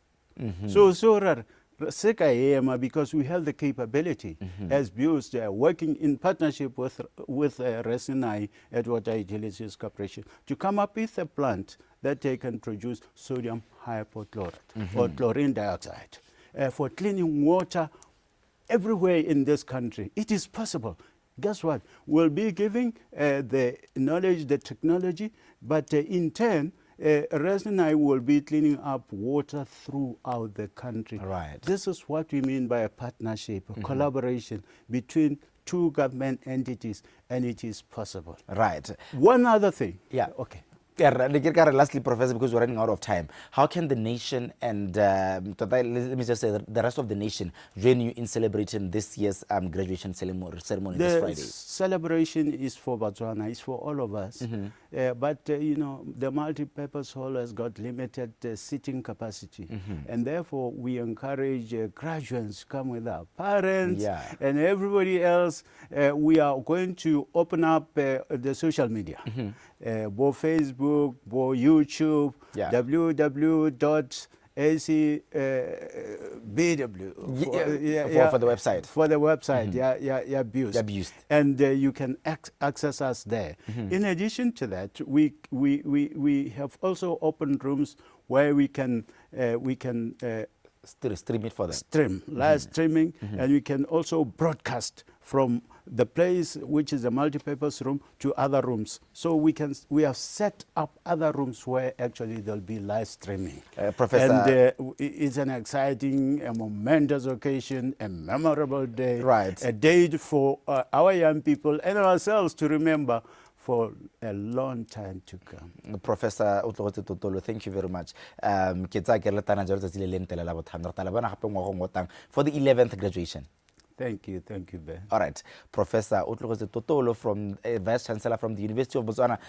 so rare seka ema because we have the capability as BUST working in partnership with Resinai at Water Utilities Corporation to come up with a plant that they can produce sodium hypochlorite or chlorine dioxide for cleaning water everywhere in this country. It is possible. Guess what? We'll be giving the knowledge, the technology, but in turn, Rest and I will be cleaning up water throughout the country. Right. This is what we mean by a partnership, a collaboration between two government entities, and it is possible. Right. One other thing. Yeah. Okay. Lastly, Professor, because we're running out of time, how can the nation and let me just say the rest of the nation join you in celebrating this year's graduation ceremony this Friday? The celebration is for Botswana, it's for all of us. But you know, the multi-purpose hall has got limited seating capacity, and therefore we encourage graduates to come with our parents and everybody else. We are going to open up the social media, both Facebook, both YouTube, www.acbw for the website. For the website, Boost. And you can access us there. In addition to that, we have also opened rooms where we can stream it for them. Live streaming, and we can also broadcast from the place which is a multi-purpose room to other rooms. So we have set up other rooms where actually there'll be live streaming. Professor, and it's an exciting, a momentous occasion, a memorable day, a date for our young people and ourselves to remember for a long time to come. Professor Utlogotse Totolo, thank you very much. For the 11th graduation. Thank you, Ben. All right, Professor Utlogotse Totolo, from Vice Chancellor from the University of Botswana,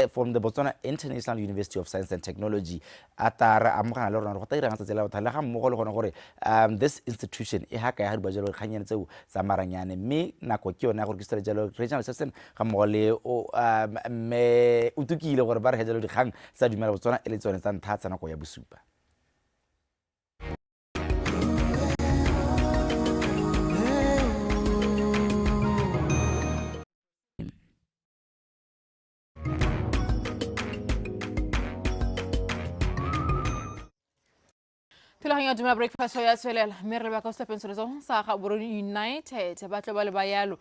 from the Botswana International University of Science and Technology. This institution, regional assistant me utukile gore ba re hejelo dikgang tsa dumela Botswana e le tsone tsa ntha tsa nako ya bosupa. Thulaganyo ya breakfast ya tswelela mme re ba ka sepensoletso sa Gaborone United ba tlo ba le ba yalo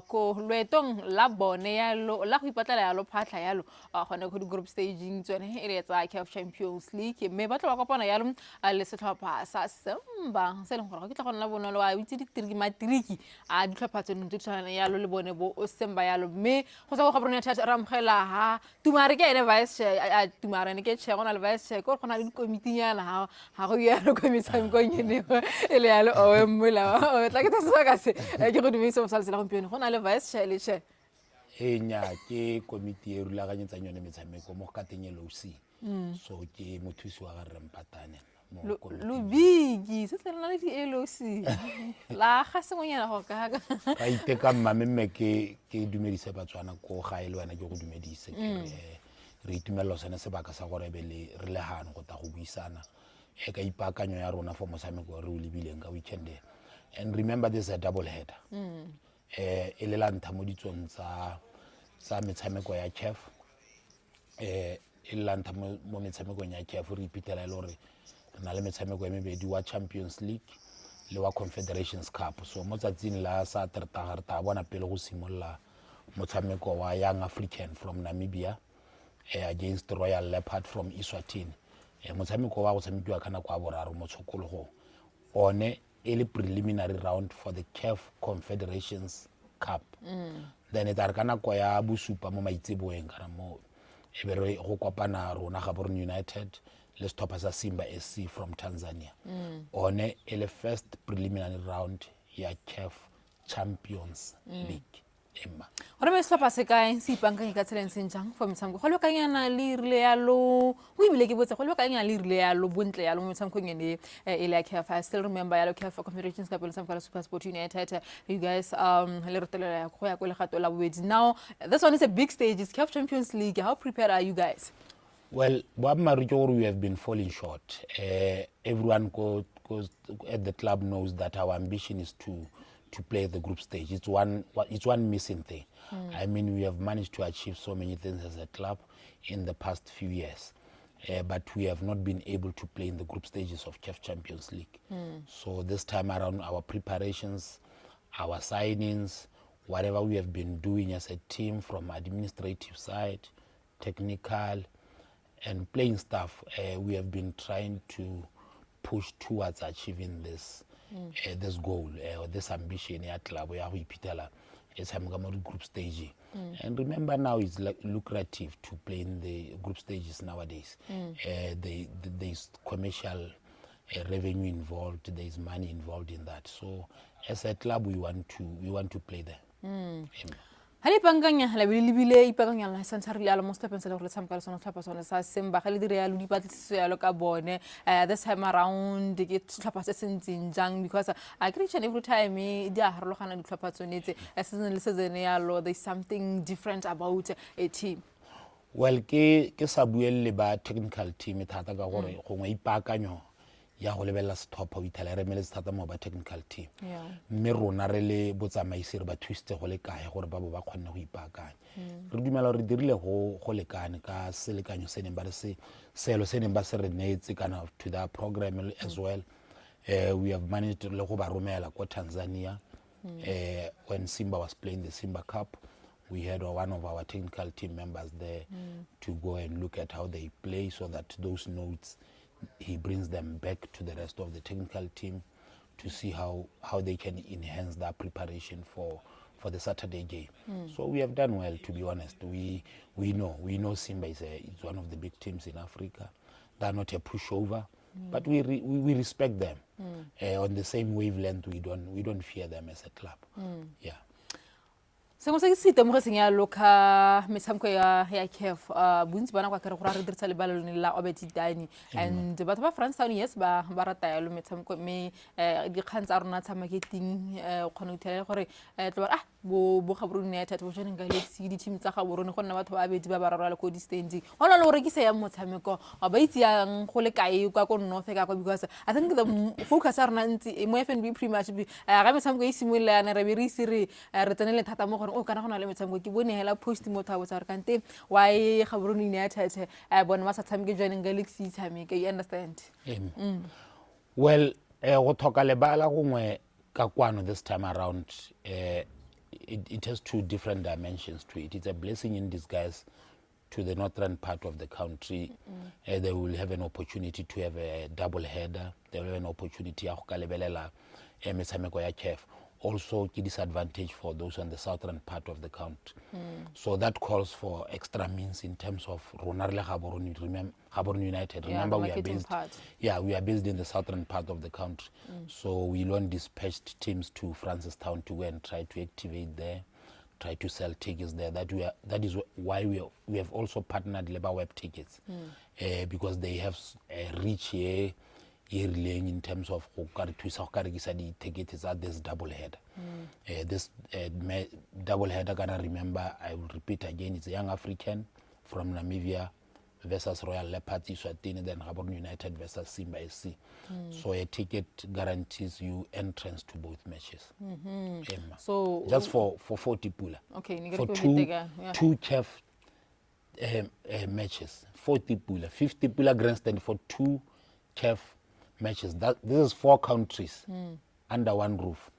ko loetong la bone yalo la go ipatlela yalo phatla yalo gone go di group staging tsone e re tsa CAF Champions League mme ba tlo ba kopana yalo le setlhopha sa Simba se leng gore go tla go nna bonolo a itse di matriki a ditlhopha tsone di tshwana yalo le bone bo Simba yalo mme go sa go Gaborone United ramgela ha Tumare ke ene vice chair Tumare ne ke chair gona le vice chair go gona le committee yana ha go lo komisa mkonyene ele yalo o mmula o tla ke tsa ka se ke go dumisa mo salsela gompieno gona le vice chair le chair nya ke committee e rulaganyetsa nyone metshameko mo katenyelo C so ke mothusi wa ga Rempatane mo lo bigi se tsena le di LOC la ga sengonyana go ka ka iteka mmemme ke dumedise Batswana ko ga ile wena ke go dumedise re itumelo sene se baka sa gore be le re le hano go ta go buisana e ka ipakanyo ya rona for mosameko re o lebileng ka weekend and remember this is a double header e le la ntha mo ditsong tsa metshameko ya CAF e le la ntha mo metshamekong ya CAF re ipitela le gore re na le metshameko ya mebedi wa Champions League le wa Confederations Cup so mo tsatsing la sa terta ta bona pele go simolla motshameko wa Young African from Namibia against Royal Leopard from Eswatini motshameko wa go tshamekiwa kana kwa boraro mo tshokologo one e le preliminary round for the CAF Confederations Cup then it kana kwa ya bosupa mo maitseboeng kana mo e be re go kopana rona Gaborone United le stopper sa Simba SC from Tanzania one e le first preliminary round ya CAF Champions League emma gore me setlhopha se kae se ipankanye ka tseleng senjang for metshameko go le kanyana le rile yalo go ibile ke botse go le kanyana le rile yalo bontle yalo mo metshamekong ene e le CAF. I still remember yalo CAF Confederations Cup le metshameko Super Sport United you guys le rotelela go ya go le gato la bobedi now this one is a big stage, it's CAF Champions League. How prepared are you guys? Well, we have been falling short. Everyone goes at the club knows that our ambition is to play the group stage. It's one missing thing. I mean, we have managed to achieve so many things as a club in the past few years, but we have not been able to play in the group stages of CAF Champions League. So this time around, our preparations, our signings, whatever we have been doing as a team from administrative side, technical, and playing staff, we have been trying to push towards achieving this this goal or this ambition ya club ya go ipitela group stage. And remember now it's like lucrative to play in the group stages nowadays. There's commercial revenue involved, there's money involved in that. So as a club we want to play there. Hali panganya la bilibile ipanganya la santari ala most pensa le sam ka sona tlhapa sona sa semba ga le dire ya lo dipatlisiso ya lo ka bone this time around ke tlhapa se sentseng jang because I Christian every time di a harologana ditlhapa tsonetse season le season ya lo there's something different about a team. Well ke sa buelle ba technical team thata ka gore gongwe ipakanyo ya go lebella stop o ithala re mele thata mo ba technical team. Mme rona re le botsamaisi re ba twiste go le kae gore ba bo ba kgone go ipakanya. Re dumela re dirile go lekane ka selekanyo se neng ba se selo se neng ba se re neetse kana to that program as well. We have managed to le go ba romela ko Tanzania when Simba was playing the Simba Cup. We had one of our technical team members there to go and look at how they play so that those notes he brings them back to the rest of the technical team to see how they can enhance their preparation for the Saturday game. So we have done well, to be honest. We know Simba is one of the big teams in Africa. They're not a pushover, but we respect them. On the same wavelength, we don't fear them as a club. Yeah. Sengwe se ke se itemogetseng ya loka metshameko ya CAF bontsi bana kwa kere gore re dirisa lebala lone la obetitani and batho ba France Town yes ba rata ya lo metshameko mme dikgang tsa rona tsa marketing kgona go ithela gore bo Gaborone United bo jana Galaxy di team tsa Gaborone go nna batho ba bedi ba rarala ko di standing ona le gore ke se ya motshameko ba itse yang go le kae kwa ko north ka kwa because I think the focus are ntsi mo FNB pretty much ga metshameko e simolola ya re be re sire re tsenele thata mo gore o kana gona le metshameko ke bone hela post mo thabo tsa re kante why Gaborone United bona ba sa tshameke jana Galaxy tshameke you understand. Well go thoka lebala gongwe ka kwano this time around it has two different dimensions to it. It's a blessing in disguise to the northern part of the country. They will have an opportunity to have a double header. They will have an opportunity ya go ka lebelela metshameko ya CAF. Also a disadvantage for those on the southern part of the country. So that calls for extra means in terms of Gaborone United. Remember we are based we are based in the southern part of the country. So we learn dispatched teams to Francis Town to go and try to activate there, try to sell tickets there. That is why we have also partnered Labour Web Tickets because they have a rich laying in terms of tickets at this double header. This double header, gonna remember, I will repeat again, it's a Young African from Namibia versus Royal Leopards Eswatini, then Gaborone United versus Simba SC. So a ticket guarantees you entrance to both matches. So just for 40 pula. Okay, for two CAF matches, 40 pula, 50 pula grandstand for two CAF matches. This is 4 countries under one roof.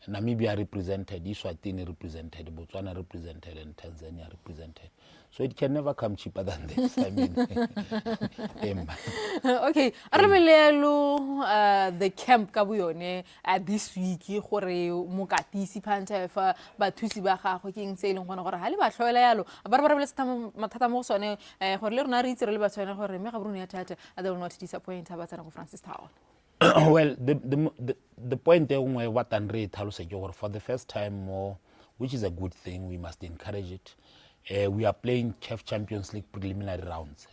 Namibia represented, Eswatini represented, Botswana represented, and Tanzania represented. So it can never come cheaper than this. I mean, okay. The camp ka buyone this week gore mokatisi phantse fa bathusi ba gago ke eng se ileng gona gore ha le ba tlhoela yalo ba re le mathata mo sone gore le rona re itse re le ba tswana gore me Gaborone United they will not disappoint ba tsana go Francis Town. Well, the point there what Andre Talusegor for the first time more, which is a good thing, we must encourage it. We are playing CAF Champions League preliminary rounds.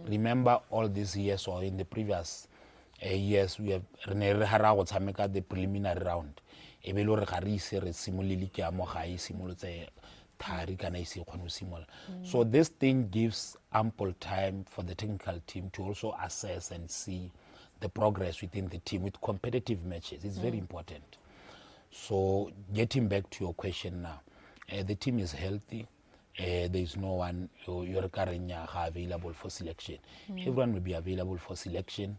Remember all these years or in the previous years we have the preliminary round. So this thing gives ample time for the technical team to also assess and see the progress within the team with competitive matches. It's very important. So getting back to your question now, the team is healthy. There is no one you're available for selection. Everyone will be available for selection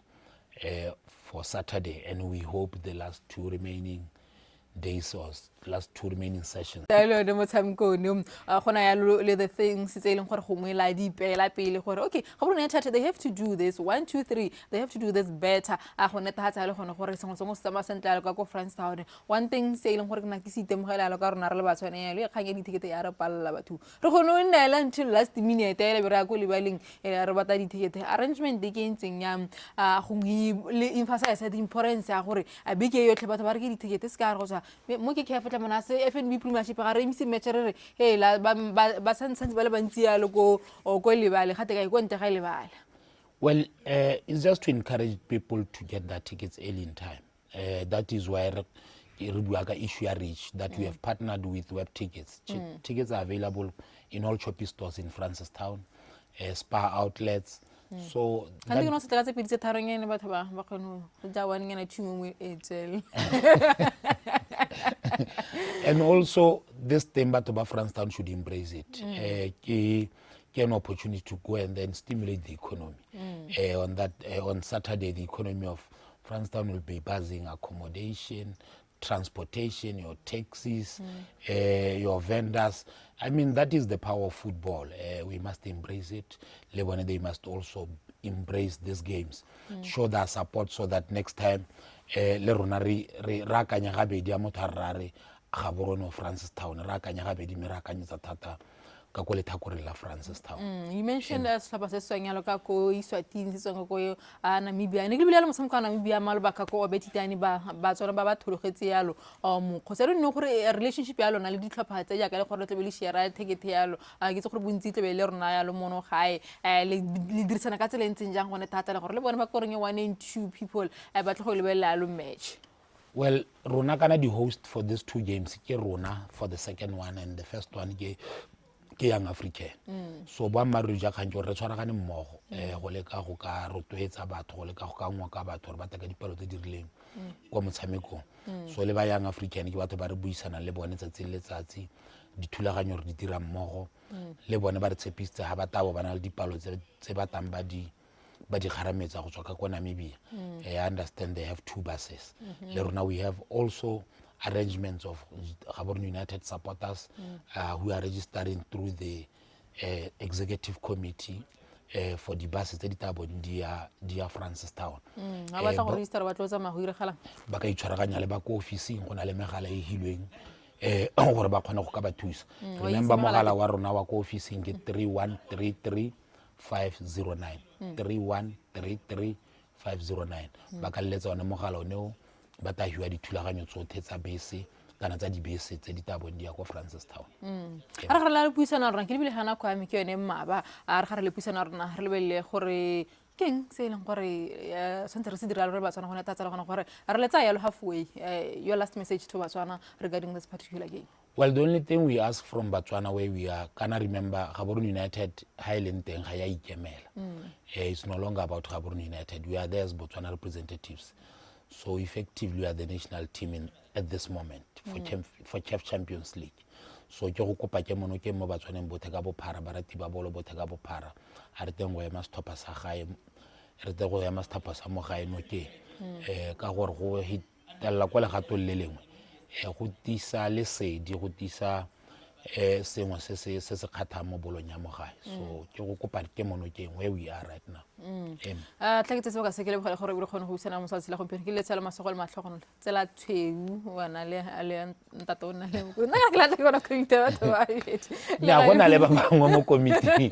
for Saturday, and we hope the last 2 remaining days or last 2 remaining sessions. Talo de motshamekong gona ya le the things tse ileng gore gongwe la di pela pele gore okay ga bona United they have to do this 1 2 3 they have to do this better a go netefatsa le gone gore sengwe sengwe se tsama sentle ka ko France Town one thing se ileng gore ke na ke se itemogela ka rona re le batswane le kganya di ticket ya re palla batho re gone o nela until last minute ele be ra go lebaleng re bata di ticket arrangement ke ntseng ya gongwe le emphasize the importance ya gore a beke yotlhe batho ba re ke di ticket se ka re go tswa mo ke ke fetla mona se FNB Premiership ga re mise match re hey la ba santse ba le bantsi ya lo ko lebale gate ka go nte ga lebala. Well, it's just to encourage people to get their tickets early in time. That is why issue reach that we have partnered with Web Tickets. Tickets are available in all shopping stores in Francistown, Spa outlets. So and you know se tse pedi tse tharongene batho ba kgone go ja one ngena tshimo etsel. And also this thing batho ba Francistown should embrace it. Get an opportunity to go and then stimulate the economy. On Saturday, the economy of Francistown will be buzzing, accommodation, transportation, your taxis, your vendors. I mean, that is the power of football. We must embrace it. Lebanon, they must also embrace these games, show their support so that next time, le rona re rakanya ga bedi a motho a rare ga borono Francistown ra kanya ga bedi me ra kanyetsa thata ka go le thakore la Francistown. You mentioned slaba se swanyalo ka ko Iswatini se tsongo ko Namibia ne ke le mosamka ka Namibia malba ka ko betitani ba tsona ba thologetse yalo mo go se re nne gore relationship yalo na le ditlhopha tse ja ka le gore tle be le share ticket yalo ke tse gore bontsi tle be le rona yalo mono gae le dirisana ka tsela ntseng jang gone thata le gore le bone ba koreng 1 and 2 people ba tle go lebella lo match. Well, rona kana the host for these 2 games ke rona for the second one and the first one ke Young African. So ba maru ja kgang re tshwaragane mmogo go le ka go ka rotloetsa batho go le ka go ka ngwa ka batho re ba taka dipalo tse di rileng kwa motshamekong. So le ba Young African ke batho ba re buisana le bone tsatsi le letsatsi dithulaganyo re di dira mmogo le bone ba re tshepisitse ha ba tabo bana le dipalo tse ba tang ba di kharametsa go tswa ka kwa Namibia. I understand they have 2 buses. Le rona we have also arrangements of Gaborone United supporters who are registering through the executive committee for the buses tse di tabo dia Francistown. Ha ba tla go register ba tlotsa ma go iregala ba ka itshwaraganya le ba ko officing go na le megala e hilweng gore ba kgone go ka ba thusa. Remember mogala wa rona wa ko officing ke 3133509 3133509 ba ka letsa ona mogala oneo ba ta hiwa dithulaganyo tsotlhe tsa bese kana tsa dibese tse di tabong dia kwa Francistown. Ara ga le puisana rona ke le bile gana kwa me ke yone mmaba a re ga re le puisana rona re le bele gore keng se leng gore sentse re se dira re ba tswana gone tatsa le gona gore re letsa ya lo halfway your last message to Batswana regarding this particular game. Well, the only thing we ask from Botswana where we are, can I remember Gaborone United Highland and Haya Ikemela. It's no longer about Gaborone United. We are there as Botswana representatives. So effectively we are the national team at this moment for CAF Champions League. So ke go kopa ke mono ke mo Batswaneng bothe ka bophara ba rati ba bolo bothe ka bophara a re teng go ema stopper sa gae re te go ema stopper sa mo gae no ke ka gore go hitella kwa le gato le lengwe go tisa lesedi go tisa sengwe se se kgatha mo bolong ya mo gae. So ke go kopa ke mono ke where we are right now. Tla ke tse ka se ke le bogale gore re kgone go buisana mo sa tsela gompieno ke le tsela masego le matlhogono tsela tshweu wana le ntatona le go nna ke la tla go go ite batho ba ite ya go na le ba bangwe mo committee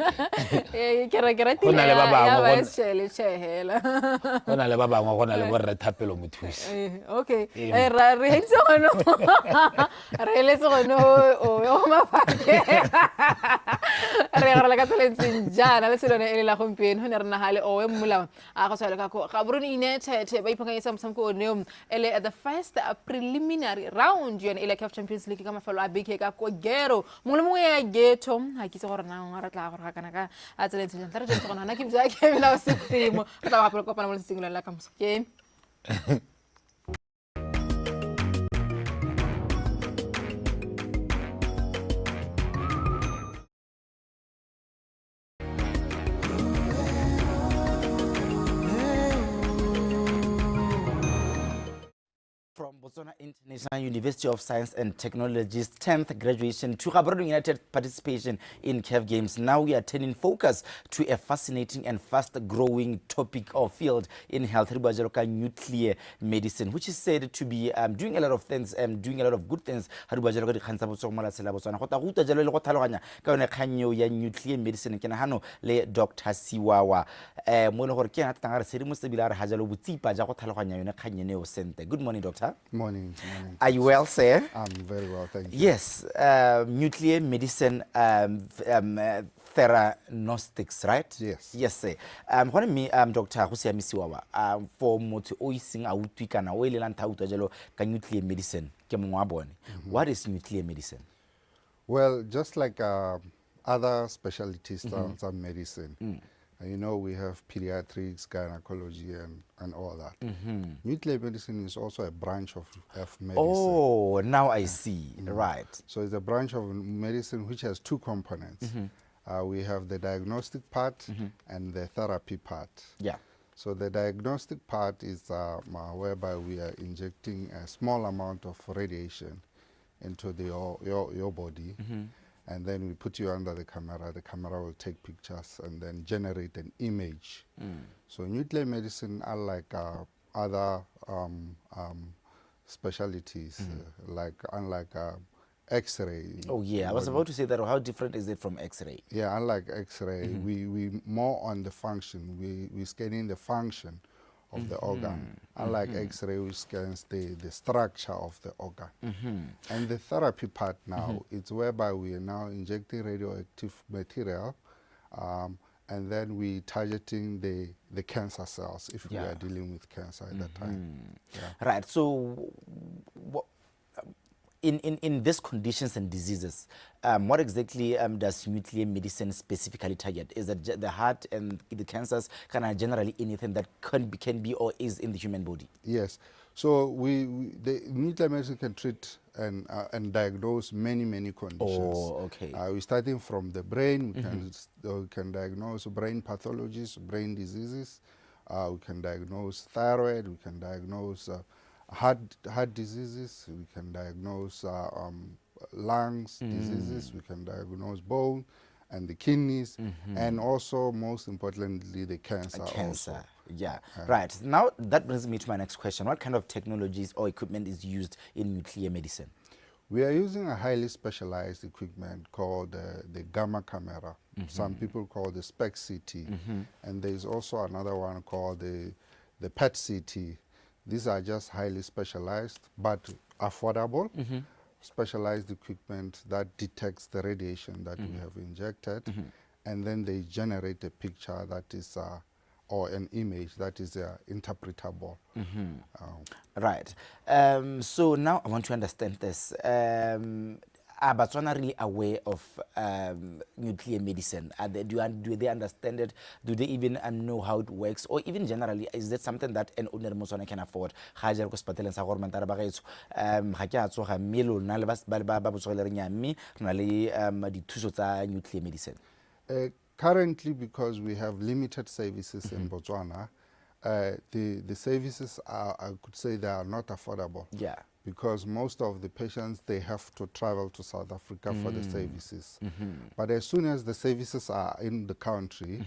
ke re go na le ba bangwe ya tshele tshehela go na le ba bangwe go na le borre thapelo mothusi. Okay re hitse gono re le tsono o mafake re re la ka tseleng jana le selone ele la gompieno ne re na hale o e mmolawa a go tswela ka go Gaborone United ba ipakanyetsa mosamko one ele at the first preliminary round yone ele CAF Champions League ka mafelo a beke ka ko Gero mongwe mongwe ya Geto ha ke tse gore na ngara tla gore ga kana ka a tseleng tse tla re tse gona na ke bja ke bila o sefimo re tla ga kopana mo le singolo la ka mosike. From Botswana International University of Science and Technology's 10th graduation to Gaborone United participation in CAF Games. Now we are turning focus to a fascinating and fast-growing topic or field in health, nuclear medicine, which is said to be doing a lot of things and doing a lot of good things. Nuclear medicine ke nagano le Dr. Siwawa mo le gore ke na tanga re se mo se bila re ha jalo botsipa ja go tlhaloganya yone kganye o sente. Good morning, doctor. Morning. Are you well, sir? I'm very well, thank you. Yes, nuclear medicine theranostics, right? Yes. Yes, sir. When me Dr. Husi Amisiwawa for motho o ising a utwi kana o ile lanta utwa jalo ka nuclear medicine ke mongwa bone. What is nuclear medicine? Well, just like other specialties of medicine, you know, we have pediatrics, gynecology, and all that. Nuclear medicine is also a branch of medicine. Oh, now I see. Right. So it's a branch of medicine which has two components. We have the diagnostic part and the therapy part. Yeah. So the diagnostic part is whereby we are injecting a small amount of radiation into your body. And then we put you under the camera will take pictures and then generate an image. So nuclear medicine, unlike other specialties, unlike X-ray. Oh yeah, I was about to say that. How different is it from X-ray? Yeah, unlike X-ray, we more on the function. We scanning the function of the organ. Unlike X-ray, which scans the structure of the organ. And the therapy part now, it's whereby we are now injecting radioactive material and then we targeting the cancer cells if we are dealing with cancer at that time. Right, so in these conditions and diseases, what exactly does nuclear medicine specifically target? Is it the heart and the cancers, kind of generally anything that can be or is in the human body? Yes. So the nuclear medicine can treat and diagnose many conditions. Oh, okay. We're starting from the brain. We can diagnose brain pathologies, brain diseases. We can diagnose thyroid. We can diagnose heart diseases. We can diagnose lungs diseases. We can diagnose bone and the kidneys, and also most importantly the cancer. Also. Yeah. Right. Now that brings me to my next question. What kind of technologies or equipment is used in nuclear medicine? We are using a highly specialized equipment called the gamma camera. Some people call the SPEC CT, and there is also another one called the PET CT. These are just highly specialized but affordable, specialized equipment that detects the radiation that we have injected, and then they generate a picture that is, or an image that is interpretable. Right. So now I want to understand this. Are Botswana really aware of nuclear medicine? Do they understand it? Do they even know how it works? Or even generally, is that something that an ordinary Botswana can afford? Nuclear medicine. Currently, because we have limited services in Botswana, the services are, I could say, they are not affordable. Yeah. Because most of the patients, they have to travel to South Africa for the services. But as soon as the services are in the country,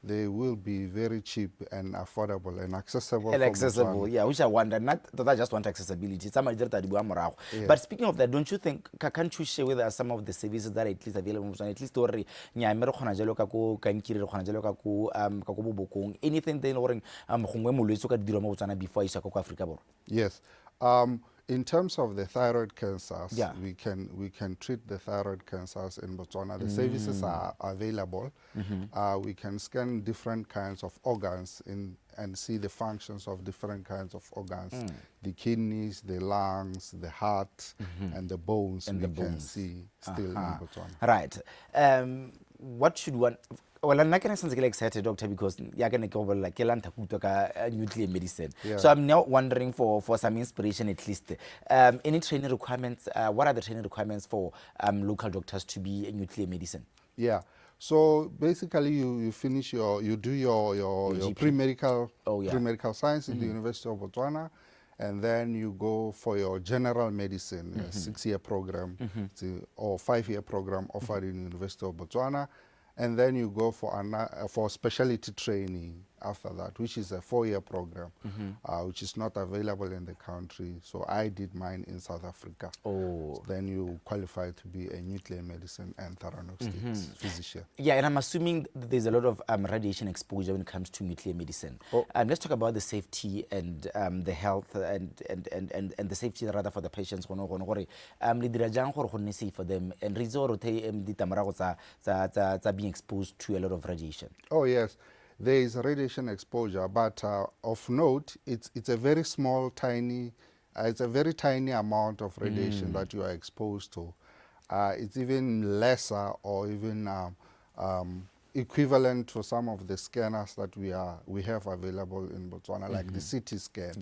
they will be very cheap and affordable and accessible. And accessible, yeah, which I wonder, not that I just want accessibility. But speaking of that, don't you think, can't you share with us some of the services that are at least available? At least anything before Africa? Yes. In terms of the thyroid cancers, we can treat the thyroid cancers in Botswana. The services are available. We can scan different kinds of organs and see the functions of different kinds of organs. The kidneys, the lungs, the heart, and the bones can see still in Botswana. Right. What should one... Well, I'm not going to get excited, doctor, because you're going to go over like nuclear medicine. So I'm now wondering for some inspiration at least. Any training requirements? What are the training requirements for local doctors to be in nuclear medicine? Yeah. So basically, you finish you do your pre-medical pre-medical science in the University of Botswana, and then you go for your general medicine, a 6-year program or 5-year program offered in University of Botswana, and then you go for specialty training after that, which is a 4-year program, which is not available in the country. So I did mine in South Africa. Oh. Then you qualify to be a nuclear medicine and theranostics physician. Yeah, and I'm assuming there's a lot of radiation exposure when it comes to nuclear medicine. Let's talk about the safety and the health and the safety rather for the patients. Le dira jang gore go nne safe for them, and re itse gore ditlamorago tsa being exposed to a lot of radiation. Oh yes, there is radiation exposure, but of note, it's a very small, tiny, it's a very tiny amount of radiation that you are exposed to. It's even lesser or even equivalent to some of the scanners that we have available in Botswana, like the CT scan.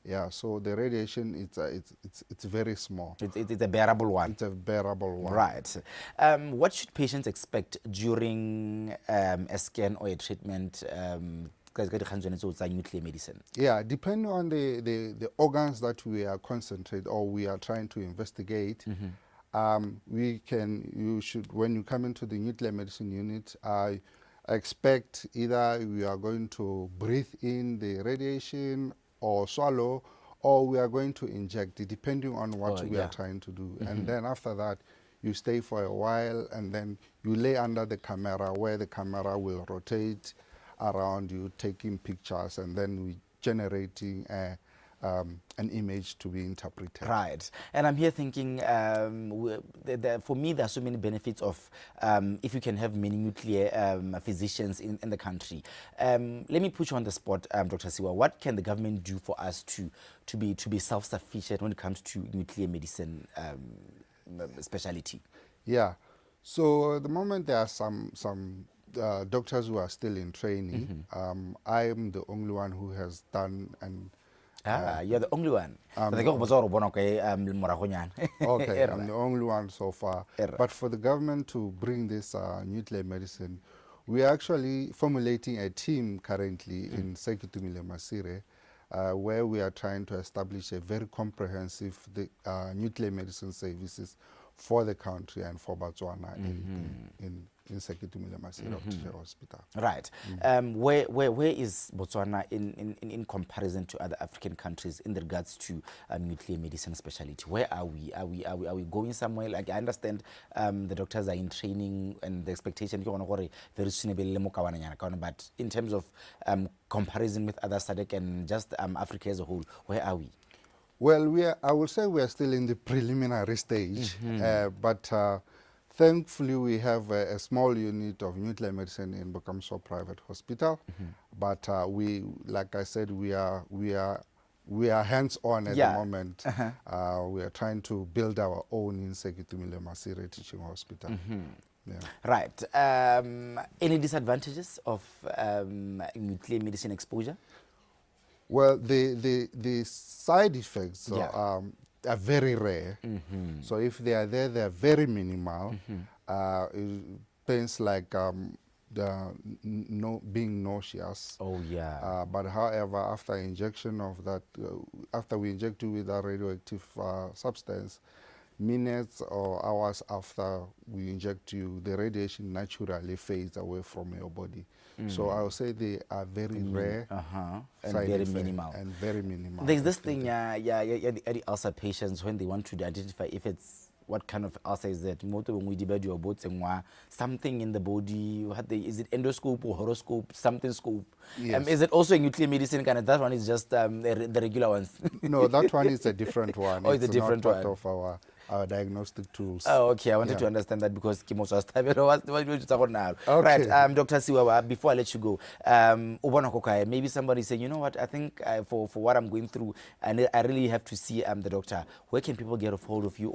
Yeah, so the radiation, it's very small. It's a bearable one. It's a bearable one. Right. What should patients expect during a scan or a treatment? Nuclear medicine. Yeah, depending on the organs that we are concentrating or we are trying to investigate, you should, when you come into the nuclear medicine unit, expect either we are going to breathe in the radiation or swallow, or we are going to inject it, depending on what we are trying to do. And then after that, you stay for a while, and then you lay under the camera, where the camera will rotate around you, taking pictures, and then we generating an image to be interpreted. Right. And I'm here thinking, for me, there are so many benefits of if you can have many nuclear physicians in the country. Let me put you on the spot, Dr. Siwa. What can the government do for us to be self-sufficient when it comes to nuclear medicine specialty? Yeah. So at the moment, there are some doctors who are still in training. I am the only one who has done and you're the only one. Okay, I'm the only one so far. But for the government to bring this nuclear medicine, we are actually formulating a team currently in Sekitumile Masire, where we are trying to establish a very comprehensive nuclear medicine services for the country and for Botswana in Sekitumile Masire Hospital. Right. Where is Botswana in comparison to other African countries in regards to nuclear medicine specialty? Where are we? Are we going somewhere? Like, I understand the doctors are in training and the expectation very soon, but in terms of comparison with other SADC and just Africa as a whole, where are we? Well, I would say we are still in the preliminary stage, but thankfully we have a small unit of nuclear medicine in Bokamso Private Hospital. But like I said, we are hands-on at the moment. We are trying to build our own in Sekitumile Masire Teaching Hospital. Yeah. Right. Any disadvantages of nuclear medicine exposure? Well, the side effects are very rare. So if they are there, they are very minimal. Things like being nauseous. But however, after injection of that, after we inject you with a radioactive substance, minutes or hours after we inject you, the radiation naturally fades away from your body. So I would say they are very rare and very minimal. And very minimal. There's this thing, the ulcer patients, when they want to identify if it's what kind of ulcer is that, something in the body, is it endoscope or horoscope, something scope? Yes. Is it also a nuclear medicine kind of, that one is just the regular ones? No, that one is a different one. Oh, it's a different not one. part of our diagnostic tools. Oh, okay. I wanted to understand that because Kimo was now. Okay. Right, Dr. Siwawa, before I let you go, maybe somebody say, you know what, I think for what I'm going through, and I really have to see the doctor. Where can people get a hold of you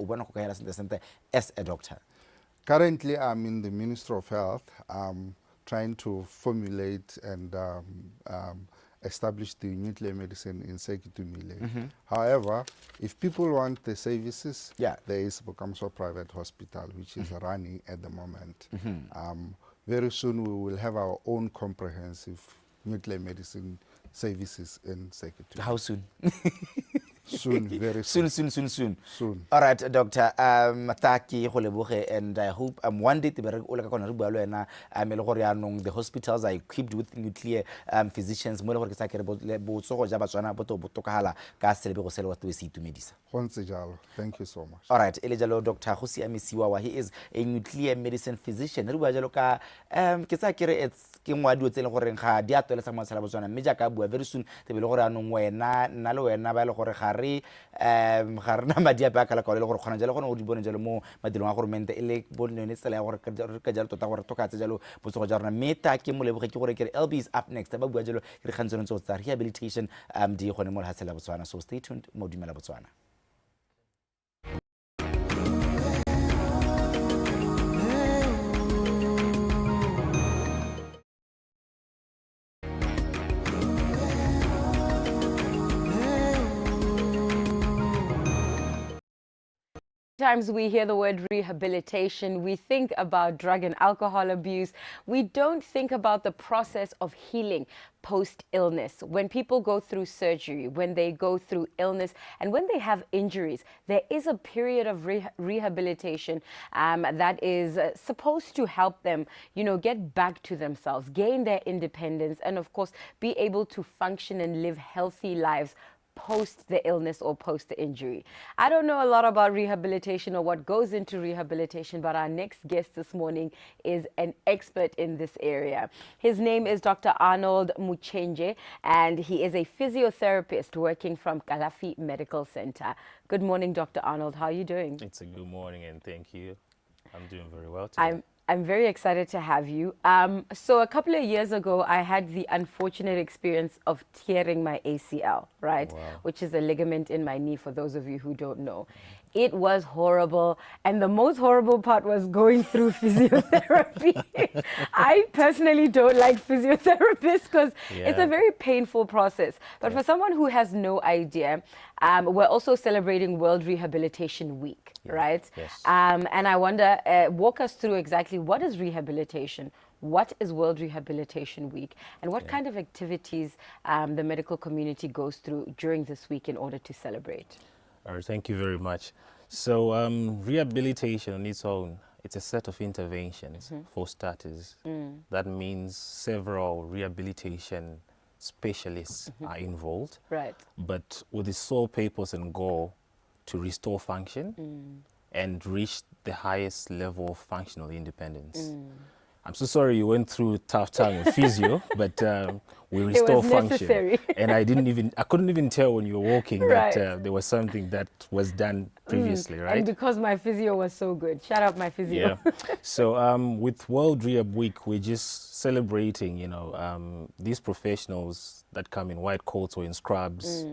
as a doctor? Currently, I'm in the Ministry of Health, trying to formulate and establish the nuclear medicine in Sekitumile. However, if people want the services, there is Bokamso Private Hospital, which is running at the moment. Very soon we will have our own comprehensive nuclear medicine services in Sekitumile. How soon? Soon, very soon. Soon. Soon. All right, Doctor. Mataki go leboge, and I hope one day the hospitals are equipped with nuclear physicians. Mo le gore ke sa kere bo tsogo ja batswana bo to botokala ka selebe go sele wa twe se itumedisa. Go ntse jalo. Thank you so much. All right, Elejalo Dr. Kgosi Amisiwawa, he is a nuclear medicine physician. Re bua jalo ka ke sa kere it's ke ngwa dio tsele gore ga di atwele sa matsala botswana mme ja ka bua very soon te be le gore anong wena nna le wena ba le gore ga re na madi a ba kala ka le gore khona jalo gone go di bone jalo mo madilong a government e le bonne tsela ya gore ka jalo tota gore toka tse jalo botsogo ja rona meta ke mo leboge ke gore ke LB is up next ba bua jalo re kgantsone tso tsa rehabilitation di gone mo le hasela botswana, so stay tuned mo dumela botswana. Times we hear the word rehabilitation, we think about drug and alcohol abuse. We don't think about the process of healing post-illness. When people go through surgery, when they go through illness, and when they have injuries, there is a period of rehabilitation that is supposed to help them, get back to themselves, gain their independence, and of course, be able to function and live healthy lives post the illness or post the injury. I don't know a lot about rehabilitation or what goes into rehabilitation, but our next guest this morning is an expert in this area. His name is Dr. Arnold Muchenje, and he is a physiotherapist working from Kalafi Medical Center. Good morning, Dr. Arnold. How are you doing? It's a good morning, and thank you. I'm doing very well today. I'm very excited to have you. So a couple of years ago, I had the unfortunate experience of tearing my ACL, right? Wow. Which is a ligament in my knee, for those of you who don't know. It was horrible. And the most horrible part was going through physiotherapy. I personally don't like physiotherapists because it's a very painful process. But for someone who has no idea, we're also celebrating World Rehabilitation Week, right? Yes. And I wonder, walk us through exactly what is rehabilitation, what is World Rehabilitation Week, and what kind of activities the medical community goes through during this week in order to celebrate. All right, thank you very much. So rehabilitation on its own, it's a set of interventions for starters. That means several rehabilitation specialists are involved, right? But with the sole purpose and goal to restore function and reach the highest level of functional independence. I'm so sorry you went through a tough time with physio, but we restore function. Necessary. And I couldn't even tell when you were walking Right. that there was something that was done previously, right? And because my physio was so good. Shout out my physio. Yeah. So with World Rehab Week, we're just celebrating, these professionals that come in white coats or in scrubs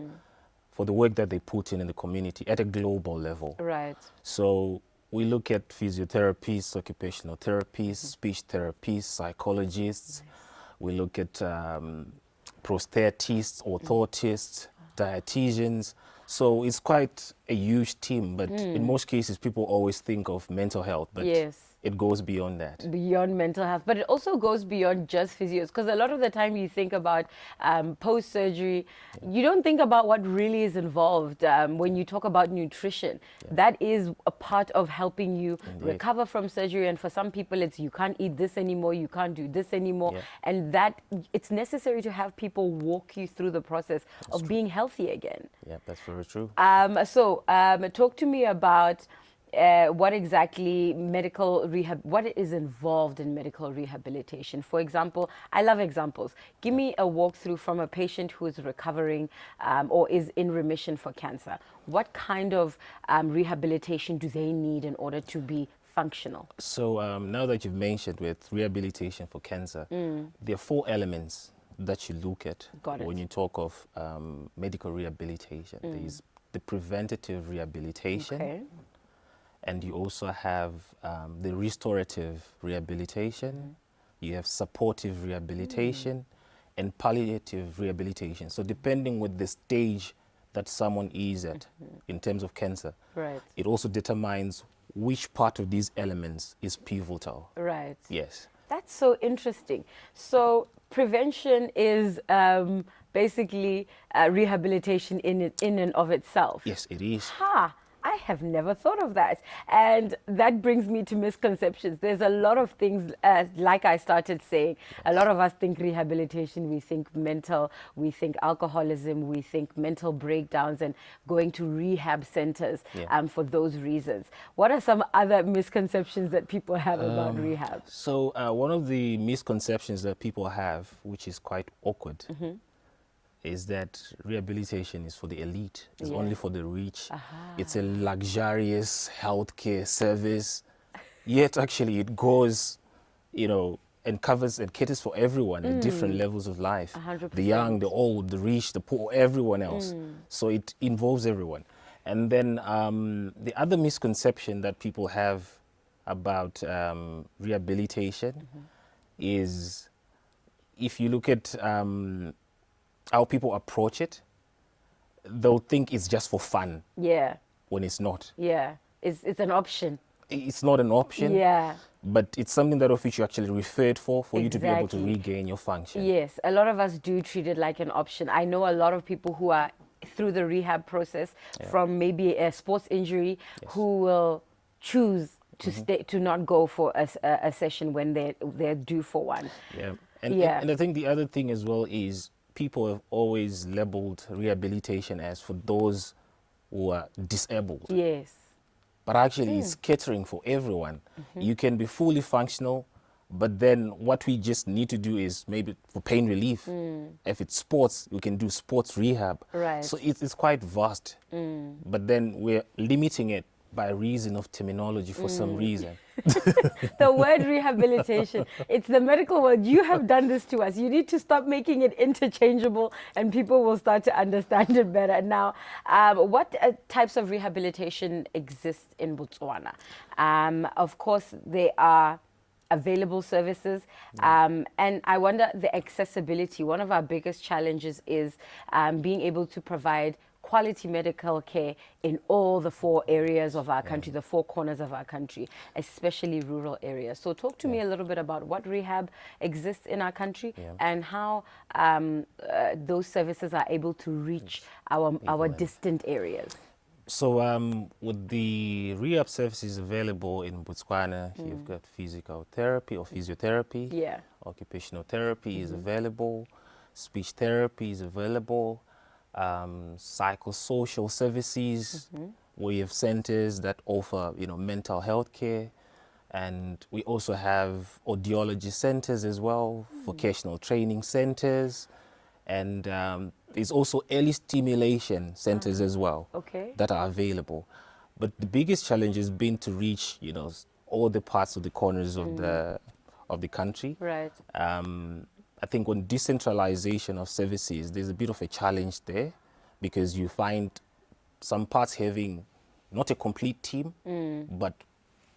for the work that they put in the community at a global level. Right. So we look at physiotherapists, occupational therapists, speech therapists, psychologists. We look at prosthetists, orthotists, dietitians. So it's quite a huge team, but in most cases, people always think of mental health, but it goes beyond that. Beyond mental health, but it also goes beyond just physios, because a lot of the time you think about post-surgery, you don't think about what really is involved when you talk about nutrition. That is a part of helping you recover from surgery, and for some people it's you can't eat this anymore, you can't do this anymore, and that it's necessary to have people walk you through the process of being healthy again. Yeah, that's very true. So talk to me about what exactly what is involved in medical rehabilitation. For example, I love examples. Give me a walkthrough from a patient who is recovering or is in remission for cancer. What kind of rehabilitation do they need in order to be functional? So now that you've mentioned with rehabilitation for cancer, there are 4 elements that you look at when you talk of medical rehabilitation. There is the preventative rehabilitation, and you also have the restorative rehabilitation, you have supportive rehabilitation, and palliative rehabilitation. So depending with the stage that someone is at in terms of cancer, it also determines which part of these elements is pivotal. Right. Yes. That's so interesting. So prevention is basically rehabilitation in and of itself. Yes, it is. Ha! I have never thought of that. And that brings me to misconceptions. There's a lot of things, like I started saying, a lot of us think rehabilitation, we think mental, we think alcoholism, we think mental breakdowns and going to rehab centers for those reasons. What are some other misconceptions that people have about rehab? So one of the misconceptions that people have, which is quite awkward, is that rehabilitation is for the elite. It's only for the rich. It's a luxurious healthcare service. Yet actually it goes, you know, and covers and caters for everyone at different levels of life. 100%. The young, the old, the rich, the poor, everyone else. So it involves everyone. And then the other misconception that people have about rehabilitation is, if you look at how people approach it, they'll think it's just for fun. Yeah. When it's not. Yeah. It's an option. It's not an option. Yeah. But it's something that of which you actually referred for you to be able to regain your function. Yes. A lot of us do treat it like an option. I know a lot of people who are through the rehab process from maybe a sports injury who will choose to stay, to not go for a session when they're due for one. Yeah. And I think the other thing as well is, people have always labeled rehabilitation as for those who are disabled. Yes. But actually it's catering for everyone. You can be fully functional, but then what we just need to do is maybe for pain relief. If it's sports, we can do sports rehab. Right. So it's quite vast. But then we're limiting it by reason of terminology for some reason. The word rehabilitation, it's the medical word. You have done this to us. You need to stop making it interchangeable and people will start to understand it better. Now, what types of rehabilitation exist in Botswana? Of course, there are available services, and I wonder the accessibility. One of our biggest challenges is being able to provide quality medical care in all the 4 areas of our country, the 4 corners of our country, especially rural areas. So talk to me a little bit about what rehab exists in our country and how those services are able to reach our distant areas. So with the rehab services available in Botswana, you've got physical therapy or physiotherapy, occupational therapy is available, speech therapy is available, psychosocial services. We have centers that offer, you know, mental health care, and we also have audiology centers as well, vocational training centers, and there's also early stimulation centers as well that are available. But the biggest challenge has been to reach, you know, all the parts of the corners of the country. Right. I think on decentralization of services, there's a bit of a challenge there, because you find some parts having not a complete team, but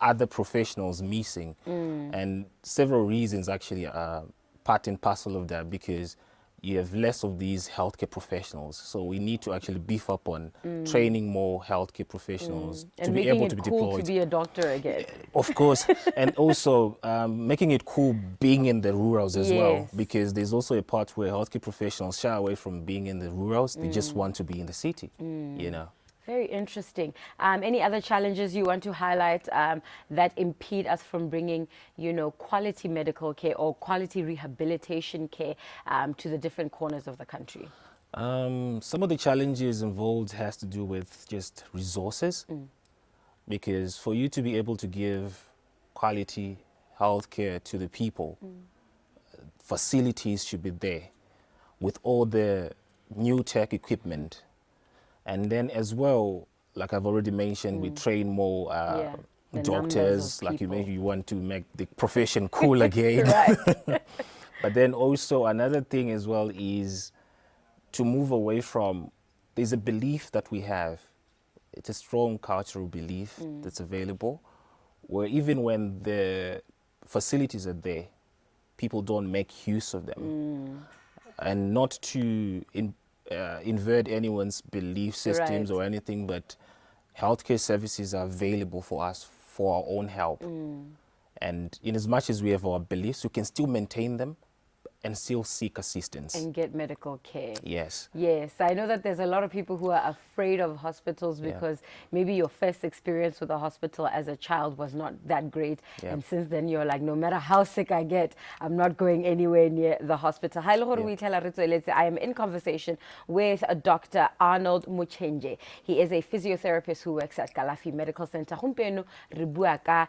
other professionals missing. And several reasons actually are part and parcel of that, because you have less of these healthcare professionals. So we need to actually beef up on training more healthcare professionals to be able to be deployed. Cool to be a doctor again. Of course, and also making it cool being in the rurals as well, because there's also a part where healthcare professionals shy away from being in the rurals. They just want to be in the city, you know. Very interesting. Any other challenges you want to highlight that impede us from bringing, you know, quality medical care or quality rehabilitation care to the different corners of the country? Some of the challenges involved has to do with just resources, because for you to be able to give quality health care to the people, facilities should be there with all the new tech equipment. And then as well, like I've already mentioned, we train more doctors, like you mentioned, you want to make the profession cool again. But then also another thing as well is to move away from, there's a belief that we have, it's a strong cultural belief that's available, where even when the facilities are there, people don't make use of them. And not to invert anyone's belief systems or anything, but healthcare services are available for us for our own help. And in as much as we have our beliefs, we can still maintain them and still seek assistance. And get medical care. Yes. Yes, I know that there's a lot of people who are afraid of hospitals because maybe your first experience with a hospital as a child was not that great. And since then you're like, no matter how sick I get, I'm not going anywhere near the hospital. I am in conversation with Dr. Arnold Muchenje. He is a physiotherapist who works at Kalafi Medical Center. Gompieno re bua ka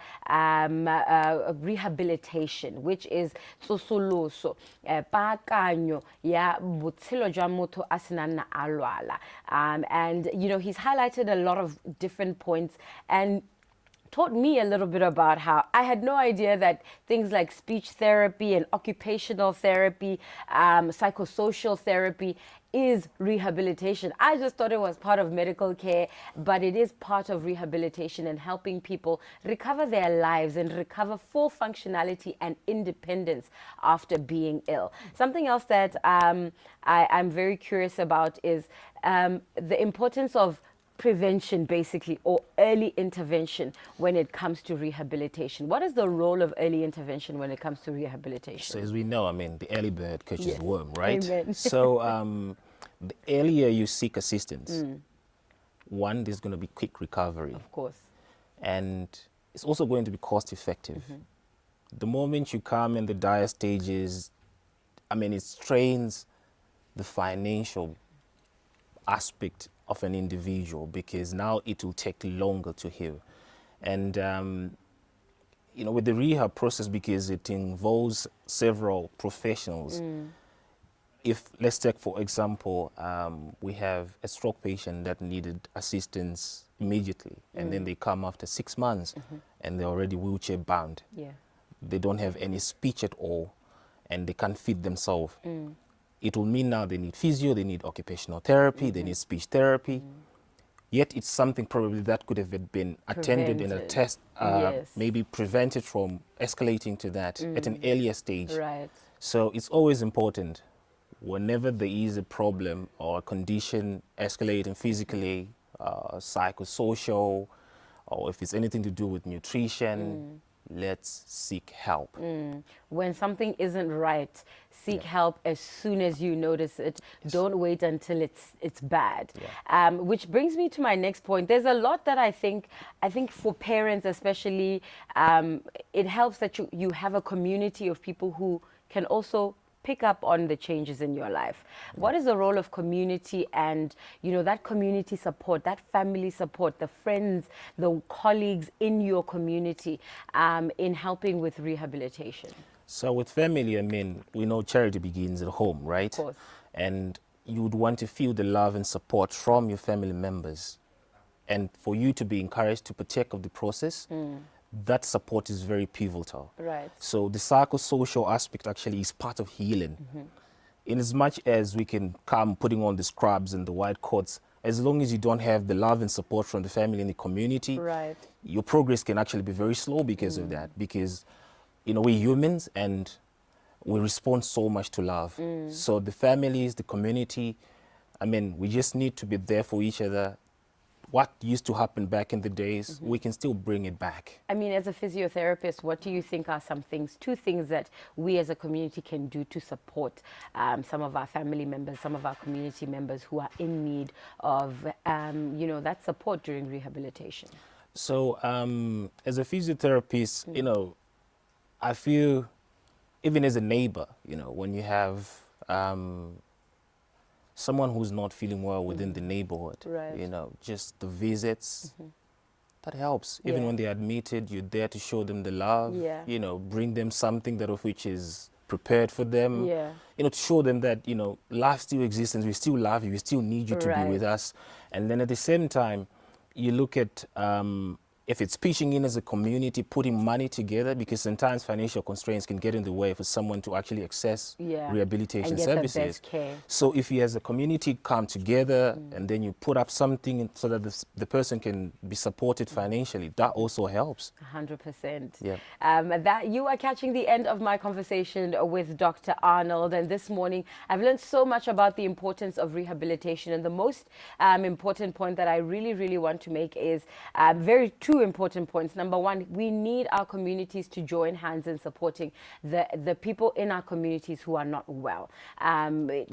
rehabilitation, which is tsosoloso. Paakanyo ya botshelo jwa motho a senang na a lwala. And you know, he's highlighted a lot of different points and taught me a little bit about how I had no idea that things like speech therapy and occupational therapy, psychosocial therapy is rehabilitation. I just thought it was part of medical care, but it is part of rehabilitation and helping people recover their lives and recover full functionality and independence after being ill. Something else that I'm very curious about is the importance of prevention, basically, or early intervention when it comes to rehabilitation. What is the role of early intervention when it comes to rehabilitation? So as we know, I mean, the early bird catches the worm, right? Amen. So the earlier you seek assistance, one, there's going to be quick recovery. Of course. And it's also going to be cost effective. The moment you come in the dire stages, I mean, it strains the financial aspect of an individual because now it will take longer to heal. And, you know, with the rehab process, because it involves several professionals, if, let's take, for example, we have a stroke patient that needed assistance immediately, and then they come after 6 months and they're already wheelchair bound. They don't have any speech at all, and they can't feed themselves. It will mean now they need physio, they need occupational therapy, they need speech therapy. Yet it's something probably that could have been attended in a test, maybe prevented from escalating to that at an earlier stage. Right. So it's always important whenever there is a problem or a condition escalating physically, psychosocial, or if it's anything to do with nutrition, let's seek help. When something isn't right, seek help as soon as you notice it. Don't wait until it's bad. Which brings me to my next point. There's a lot that I think for parents especially, it helps that you have a community of people who can also pick up on the changes in your life. What is the role of community and, you know, that community support, that family support, the friends, the colleagues in your community in helping with rehabilitation? So with family, I mean, we know charity begins at home, right? Of course. And you would want to feel the love and support from your family members. And for you to be encouraged to partake of the process, that support is very pivotal. Right. So the psychosocial aspect actually is part of healing. In as much as we can come putting on the scrubs and the white coats, as long as you don't have the love and support from the family and the community, your progress can actually be very slow because of that. Because, you know, we're humans and we respond so much to love. So the families, the community, I mean, we just need to be there for each other. What used to happen back in the days, we can still bring it back. I mean, as a physiotherapist, what do you think are two things that we as a community can do to support some of our family members, some of our community members who are in need of, you know, that support during rehabilitation? So as a physiotherapist, you know, I feel, even as a neighbor, you know, when you have someone who's not feeling well within the neighborhood, you know, just the visits, that helps. Even when they're admitted, you're there to show them the love, you know, bring them something that of which is prepared for them, you know, to show them that, you know, life still exists and we still love you, we still need you to be with us. And then at the same time, you look at if it's pitching in as a community, putting money together, because sometimes financial constraints can get in the way for someone to actually access rehabilitation services. The best care. So if you as a community come together and then you put up something so that the person can be supported financially, that also helps. 100%. Yeah. That you are catching the end of my conversation with Dr. Arnold, and this morning I've learned so much about the importance of rehabilitation, and the most important point that I really want to make is two two important points. Number one, we need our communities to join hands in supporting the people in our communities who are not well.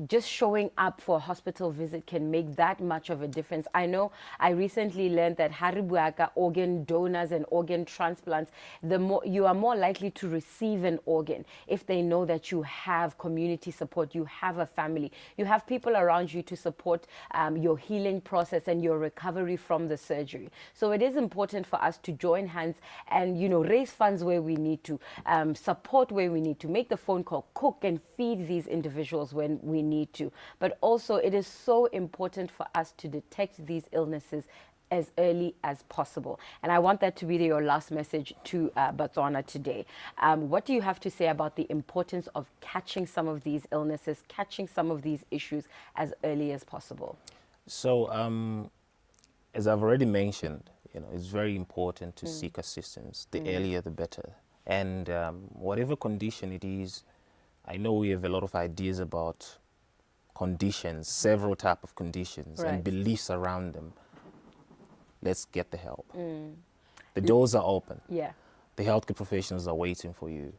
Just showing up for a hospital visit can make that much of a difference. I know I recently learned that haribuaka organ donors and organ transplants, you are more likely to receive an organ if they know that you have community support, you have a family, you have people around you to support your healing process and your recovery from the surgery. So it is important for us to join hands and, you know, raise funds where we need to, support where we need to, make the phone call, cook and feed these individuals when we need to. But also it is so important for us to detect these illnesses as early as possible. And I want that to be your last message to Botswana today. What do you have to say about the importance of catching some of these illnesses, catching some of these issues as early as possible? So, as I've already mentioned, you know, it's very important to seek assistance. The earlier, the better. And whatever condition it is, I know we have a lot of ideas about conditions, several types of conditions, and beliefs around them. Let's get the help. The doors are open. Yeah. The healthcare professionals are waiting for you.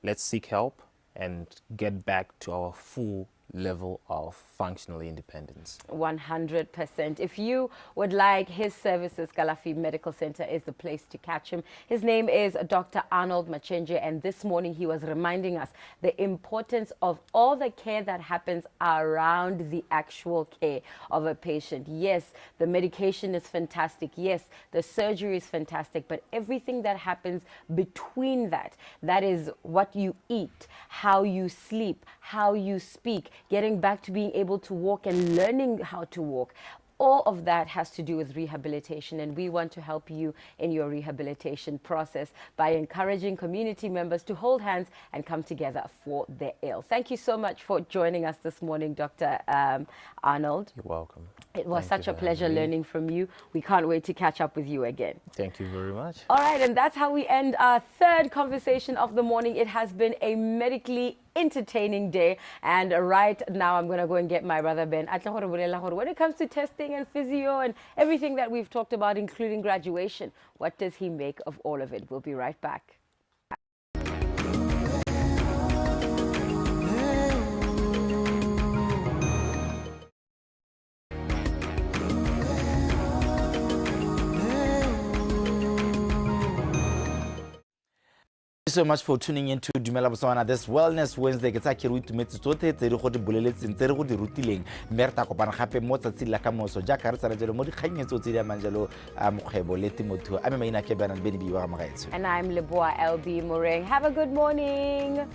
Let's seek help and get back to our full level of functional independence. 100%. If you would like his services, Kalafi Medical Center is the place to catch him. His name is Dr. Arnold Machenje, and this morning he was reminding us the importance of all the care that happens around the actual care of a patient. Yes, the medication is fantastic. Yes, the surgery is fantastic, but everything that happens between that, that is what you eat, how you sleep, how you speak, getting back to being able to walk and learning how to walk. All of that has to do with rehabilitation, and we want to help you in your rehabilitation process by encouraging community members to hold hands and come together for their ill. Thank you so much for joining us this morning, Dr. Arnold. You're welcome. It was such a pleasure learning from you. We can't wait to catch up with you again. Thank you very much. All right, and that's how we end our third conversation of the morning. It has been a medically entertaining day, and right now I'm going to go and get my brother Ben. When it comes to testing and physio and everything that we've talked about, including graduation, what does he make of all of it? We'll be right back. Thank you so much for tuning in to Dumela Botswana this Wellness Wednesday. Ke tsa ke re itumetse tsotlhe tse di go di boleletseng tse re go di rutileng mme re ta kopana gape mo tsatsing la kamoso jaaka re tsara jalo mo dikganyetso tse di amang jalo mokgwebo le temothuo a me maina ke Bernard Benibi wa ga magaetsho. And I'm Leboa LB Moreng. Have a good morning.